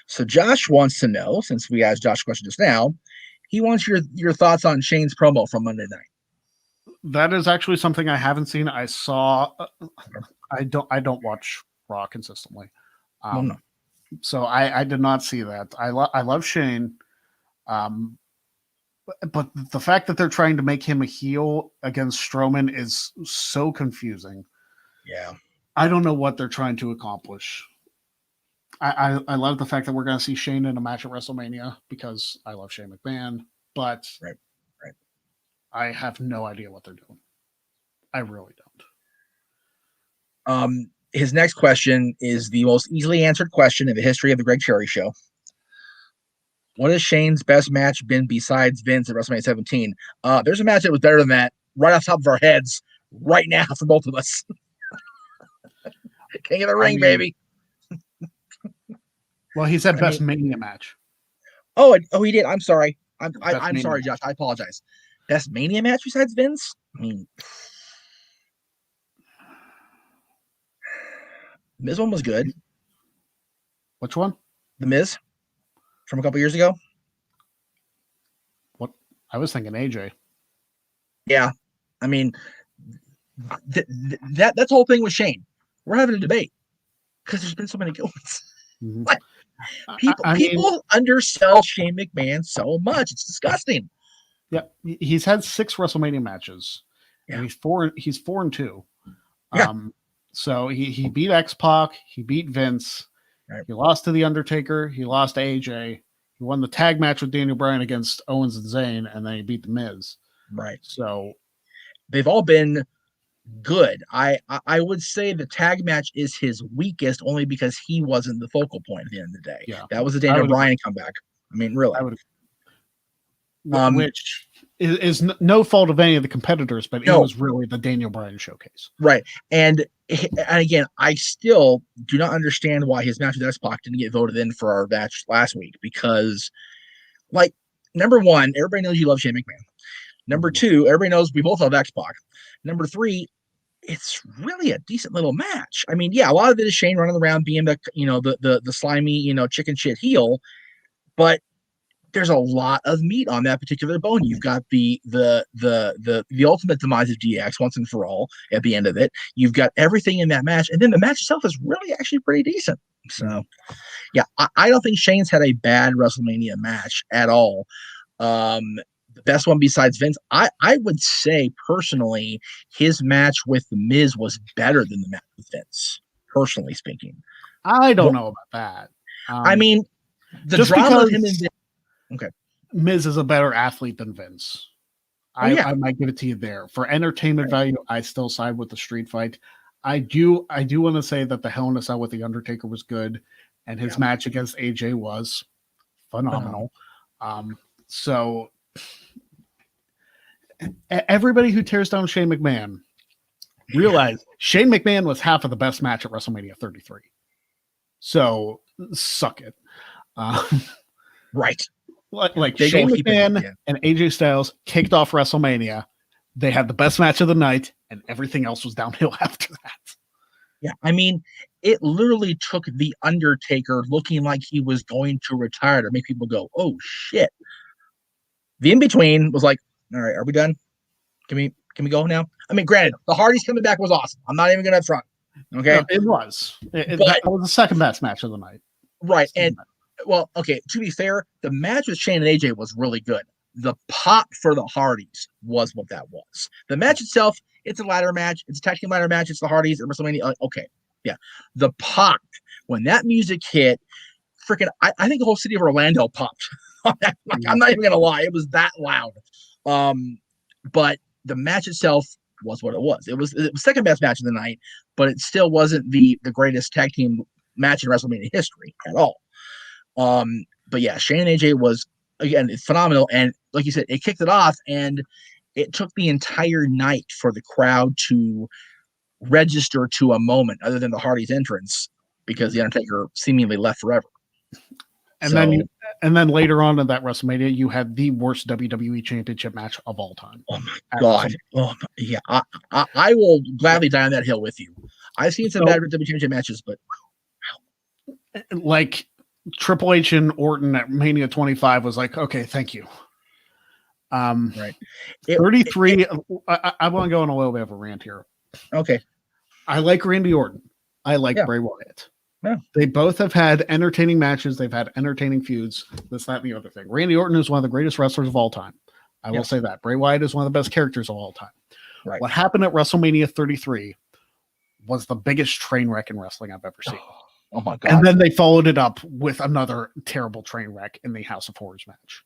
So Josh wants to know, since we asked Josh a question just now, he wants your thoughts on Shane's promo from Monday night. That is actually something I haven't seen. I saw. I don't watch Raw consistently. No. So I did not see that. I love Shane. But the fact that they're trying to make him a heel against Strowman is so confusing. Yeah. I don't know what they're trying to accomplish. I love the fact that we're going to see Shane in a match at WrestleMania because I love Shane McMahon, but right. I have no idea what they're doing. I really don't. his next question is the most easily answered question in the history of the Greg Cherry Show. What has Shane's best match been besides Vince at WrestleMania 17? There's a match that was better than that right off the top of our heads right now for both of us. King of the Ring, baby. Well, he said best Mania match. Oh, he did. I'm sorry. I'm sorry, Josh. I apologize. Best Mania match besides Vince? I mean, the Miz one was good. Which one? The Miz from a couple years ago. What? I was thinking AJ. Yeah, I mean, that's the whole thing with Shane. We're having a debate because there's been so many good ones. Mm-hmm. Like, people undersell Shane McMahon so much; it's disgusting. Yeah, he's had 6 WrestleMania matches. Yeah. And he's 4-2. Yeah. So he beat X-Pac, he beat Vince, right. He lost to The Undertaker, he lost to AJ, he won the tag match with Daniel Bryan against Owens and Zayn, and then he beat The Miz. Right. So they've all been good. I would say the tag match is his weakest only because he wasn't the focal point at the end of the day. Yeah. That was a Daniel Bryan comeback. I mean, really. Which is no fault of any of the competitors, but it was really the Daniel Bryan showcase. Right. And again, I still do not understand why his match with X-Pac didn't get voted in for our match last week because, like, number one, everybody knows you love Shane McMahon. Number two, everybody knows we both love X-Pac. Number three, it's really a decent little match. I mean, yeah, a lot of it is Shane running around being the slimy, chicken shit heel, but there's a lot of meat on that particular bone. You've got the ultimate demise of DX once and for all at the end of it. You've got everything in that match, and then the match itself is really actually pretty decent. So, yeah, I don't think Shane's had a bad WrestleMania match at all. The best one besides Vince, I would say personally, his match with The Miz was better than the match with Vince, personally speaking. I don't know about that. I mean, the drama of him and Vince. Okay. Miz is a better athlete than Vince. I might give it to you there. For entertainment value, I still side with the street fight. I do want to say that the Hell in a Cell with The Undertaker was good, and his match against AJ was phenomenal. So everybody who tears down Shane McMahon realize Shane McMahon was half of the best match at WrestleMania 33. So suck it. Right. Like Shane McMahon and AJ Styles kicked off WrestleMania. They had the best match of the night, and everything else was downhill after that. Yeah, I mean, it literally took The Undertaker looking like he was going to retire to make people go, "Oh shit!" The in between was like, "All right, are we done? Can we go now?" I mean, granted, the Hardys coming back was awesome. I'm not even going to front. Okay, no, it was. That was the second best match of the night. Right, and. Well, okay, to be fair, the match with Shane and AJ was really good. The pop for the Hardys was what that was. The match itself, it's a ladder match. It's a tag team ladder match. It's the Hardys at WrestleMania. Okay, yeah. The pop, when that music hit, freaking, I think the whole city of Orlando popped. I'm not even going to lie. It was that loud. But the match itself was what it was. It was the second best match of the night, but it still wasn't the greatest tag team match in WrestleMania history at all. But yeah, Shane and AJ was, again, it's phenomenal. And like you said, it kicked it off, and it took the entire night for the crowd to register to a moment other than the Hardys' entrance because The Undertaker seemingly left forever. And then later on in that WrestleMania, you had the worst WWE Championship match of all time. Oh my God! Oh yeah, I will gladly die on that hill with you. I've seen some bad WWE Championship matches, but like Triple H and Orton at Mania 25 was like, okay, thank you. Right. 33. I want to go on a little bit of a rant here. Okay. I like Randy Orton. I like Bray Wyatt. Yeah. They both have had entertaining matches. They've had entertaining feuds. This, that, and the other thing. Randy Orton is one of the greatest wrestlers of all time. I will say that. Bray Wyatt is one of the best characters of all time. Right. What happened at WrestleMania 33 was the biggest train wreck in wrestling I've ever seen. Oh my God. And then they followed it up with another terrible train wreck in the House of Horrors match.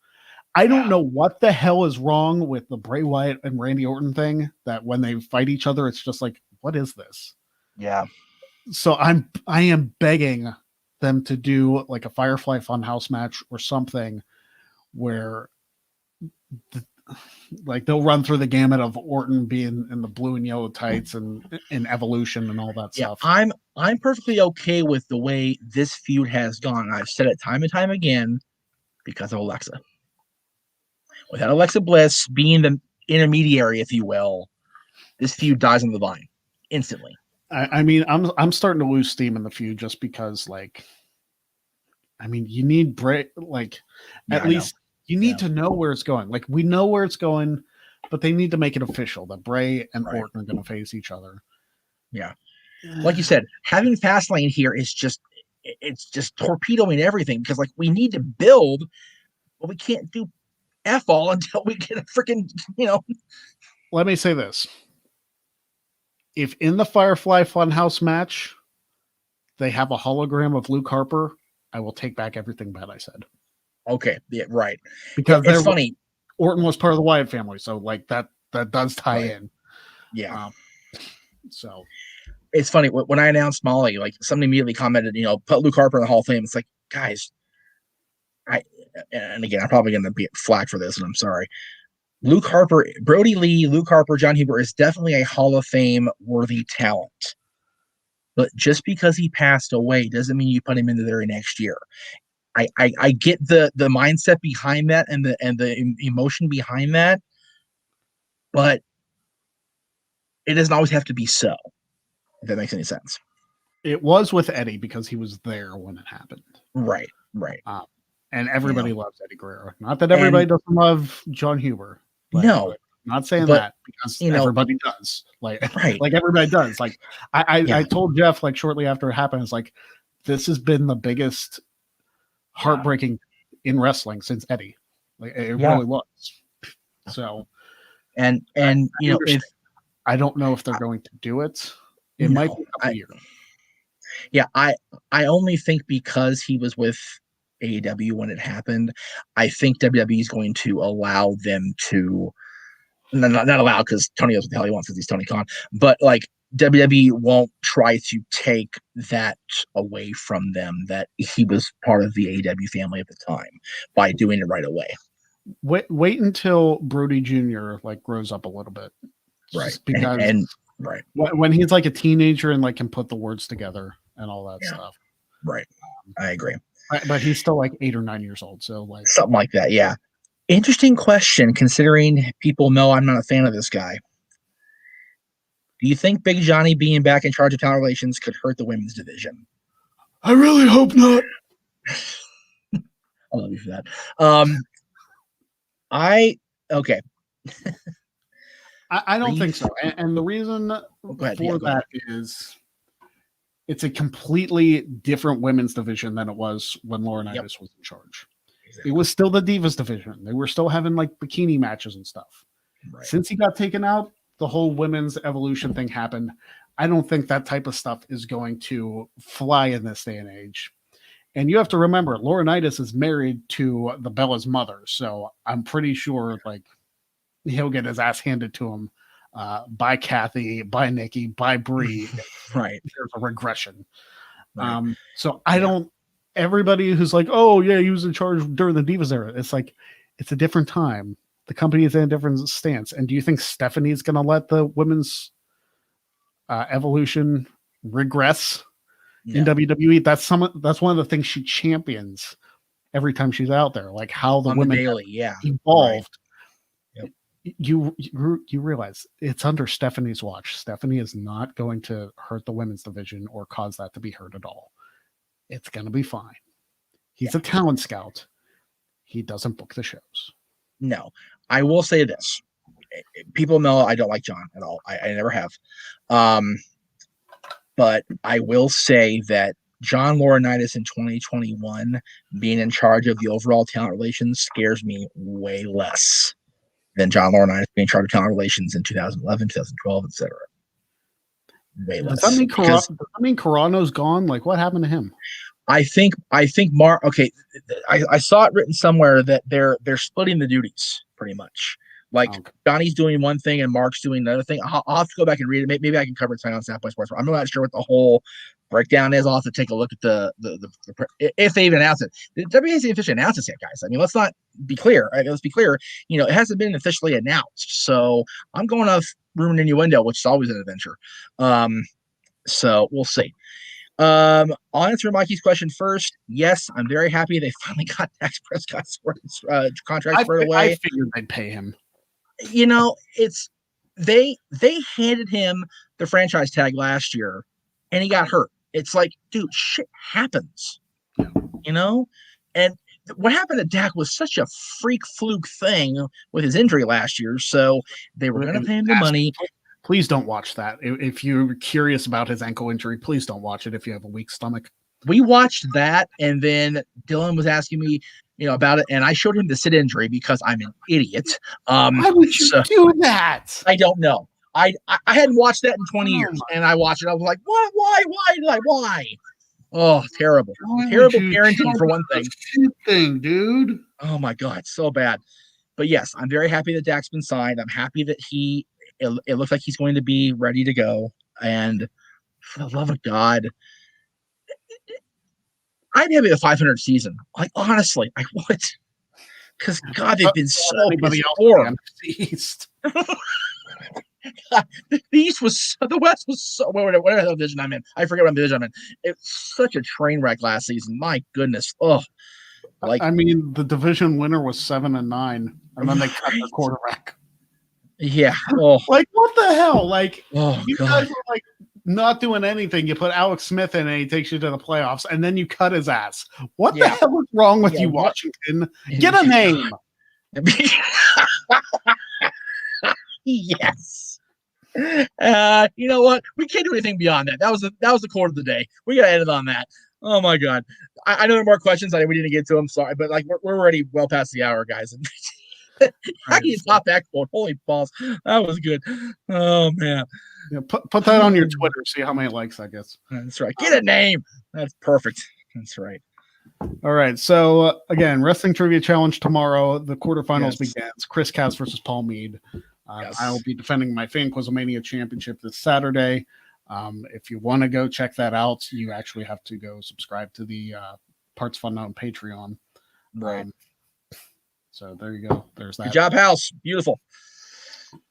I don't know what the hell is wrong with the Bray Wyatt and Randy Orton thing, that when they fight each other, it's just like, what is this? Yeah. So I am begging them to do like a Firefly Funhouse match or something where like they'll run through the gamut of Orton being in the blue and yellow tights and in Evolution and all that stuff. I'm perfectly okay with the way this feud has gone. I've said it time and time again because of Alexa. Without Alexa Bliss being the intermediary, if you will, this feud dies on the vine instantly. I mean, I'm starting to lose steam in the feud just because, like, I mean, you need Bray, like, at least you need to know where it's going. Like, we know where it's going, but they need to make it official that Bray and Orton are going to face each other. Yeah. Like you said, having Fastlane here is just torpedoing everything because, like, we need to build, but we can't do F all until we get a freaking, Let me say this. If in the Firefly Funhouse match they have a hologram of Luke Harper, I will take back everything bad I said. Okay, yeah, right. Because it's funny. Orton was part of the Wyatt family, so like that does tie in. Yeah. So it's funny when I announced Molly, like somebody immediately commented, put Luke Harper in the Hall of Fame. It's like, guys, and again, I'm probably going to be flagged for this, and I'm sorry. Luke Harper, Brody Lee, Luke Harper, John Huber is definitely a Hall of Fame worthy talent. But just because he passed away doesn't mean you put him in the very next year. I get the mindset behind that and the emotion behind that, but it doesn't always have to be so. If that makes any sense. It was with Eddie because he was there when it happened. Right. And everybody loves Eddie Guerrero. Not that everybody doesn't love John Huber. No, not saying that because everybody does. Like everybody does. Like I told Jeff like shortly after it happened, it's like this has been the biggest heartbreaking in wrestling since Eddie. Like it really was. So and if I don't know if they're going to do it. It might be a couple years. Yeah, I only think because he was with AEW when it happened, I think WWE is going to allow them to not allow because Tony knows what the hell he wants because he's Tony Khan, but like WWE won't try to take that away from them that he was part of the AEW family at the time by doing it right away. Wait until Brody Jr. like grows up a little bit, right? Because right when he's like a teenager and like can put the words together and all that stuff. Right, I agree. But he's still like 8 or 9 years old, so like something like that. Yeah. Interesting question, considering people know I'm not a fan of this guy. Do you think Big Johnny being back in charge of talent relations could hurt the women's division? I really hope not. I love you for that. Okay. I don't think so. And the reason for that is it's a completely different women's division than it was when Laurinaitis was in charge. Exactly. It was still the Divas division. They were still having like bikini matches and stuff. Right. Since he got taken out, the whole women's evolution thing happened. I don't think that type of stuff is going to fly in this day and age. And you have to remember, Laurinaitis is married to the Bella's mother. So I'm pretty sure like he'll get his ass handed to him by Kathy, by Nikki, by Brie. Right. There's a regression. Right. So I don't, everybody who's like, oh yeah, he was in charge during the Divas era. It's like, it's a different time. The company is in a different stance. And do you think Stephanie's going to let the women's evolution regress in WWE? That's one of the things she champions every time she's out there, like how the women evolved. Right. Yep. You realize it's under Stephanie's watch. Stephanie is not going to hurt the women's division or cause that to be hurt at all. It's going to be fine. He's a talent scout. He doesn't book the shows. No, I will say this. People know I don't like John at all. I never have. But I will say that John Laurinaitis in 2021 being in charge of the overall talent relations scares me way less than John Laurinaitis being in charge of talent relations in 2011, 2012, etc. Way less. Does that mean Carano's gone? Like, what happened to him? I think Mark. Okay, I saw it written somewhere that they're splitting the duties pretty much. Like Okay. Johnny's doing one thing and Mark's doing another thing. I'll have to go back and read it. Maybe I can cover it tonight on South by Sports. I'm not sure what the whole breakdown is. I'll have to take a look at the if they even announce it. The WBA hasn't officially announced this yet, guys. I mean, let's not be clear. Right? Let's be clear. You know, it hasn't been officially announced. So I'm going off rumor and innuendo, which is always an adventure. So we'll see. I'll answer Mikey's question first. Yes, I'm very happy they finally got Dak Prescott's contract squared away. I figured they'd pay him. You know, it's they handed him the franchise tag last year and he got hurt. It's like, dude, shit happens. You know? And what happened to Dak was such a freak fluke thing with his injury last year. So they were going to pay him the money. Please don't watch that. If you're curious about his ankle injury, please don't watch it if you have a weak stomach. We watched that, and then Dylan was asking me, about it, and I showed him the sit injury because I'm an idiot. Why would you do that? I don't know. I hadn't watched that in 20 years, and I watched it. I was like, what? Why? Oh, terrible. Terrible parenting for one thing, dude. Oh, my God, so bad. But, yes, I'm very happy that Dak's been signed. I'm happy that it looks like he's going to be ready to go. And for the love of God, I'd have it a 500 season. Like, honestly, I would. Because, God, they've been so poor. The West was so, whatever division I'm in. I forget what division I'm in. It's such a train wreck last season. My goodness. Oh, I mean, the division winner was 7-9, and then they cut their quarterback. Yeah. Oh. Like, what the hell? Like, you guys were like not doing anything. You put Alex Smith in and he takes you to the playoffs, and then you cut his ass. What the hell is wrong with you, Washington? Get a name. Yes. You know what? We can't do anything beyond that. That was the quote of the day. We got to end it on that. Oh my God. I know there are more questions. We didn't get to them. Sorry, but like we're already well past the hour, guys. I need to stop that quote. Holy balls. That was good. Oh, man. Yeah, put that on your Twitter. See how many likes, I guess. That's right. Get a name. That's perfect. That's right. All right. So, again, Wrestling Trivia Challenge tomorrow. The quarterfinals begins. Chris Cass versus Paul Mead. I will be defending my FanQuizlemania championship this Saturday. If you want to go check that out, you actually have to go subscribe to the Parts Fun on Patreon. Right. So there you go. There's that. Good job, House. Beautiful.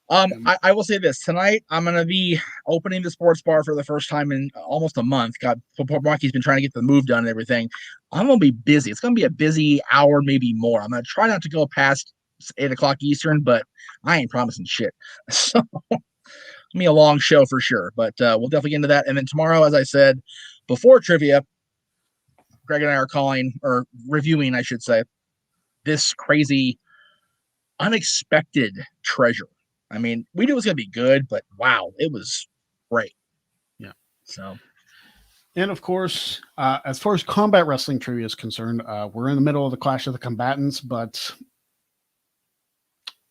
I will say this. Tonight, I'm going to be opening the sports bar for the first time in almost a month. Marky's been trying to get the move done and everything. I'm going to be busy. It's going to be a busy hour, maybe more. I'm going to try not to go past 8 o'clock Eastern, but I ain't promising shit. So it's going to be a long show for sure, but we'll definitely get into that. And then tomorrow, as I said, before trivia, Greg and I are reviewing, I should say, this crazy, unexpected treasure. I mean, we knew it was going to be good, but wow, it was great. Yeah. So, and of course, as far as combat wrestling trivia is concerned, we're in the middle of the Clash of the Combatants, but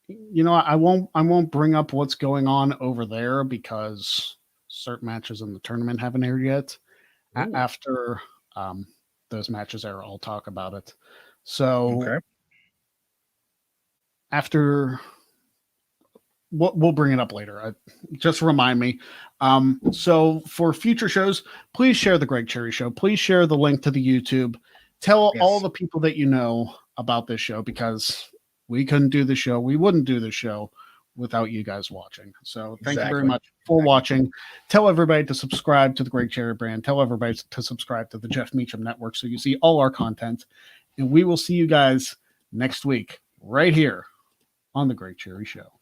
I won't bring up what's going on over there because certain matches in the tournament haven't aired yet. After those matches air, I'll talk about it. So after we'll bring it up later. Just remind me. So for future shows, please share the Greg Cherry Show. Please share the link to the YouTube. Tell all the people that you know about this show, because we couldn't do the show. We wouldn't do the show without you guys watching. So thank you very much for watching. Tell everybody to subscribe to the Greg Cherry brand. Tell everybody to subscribe to the Jeff Meacham Network so you see all our content. And we will see you guys next week right here on the Greg Cherry Show.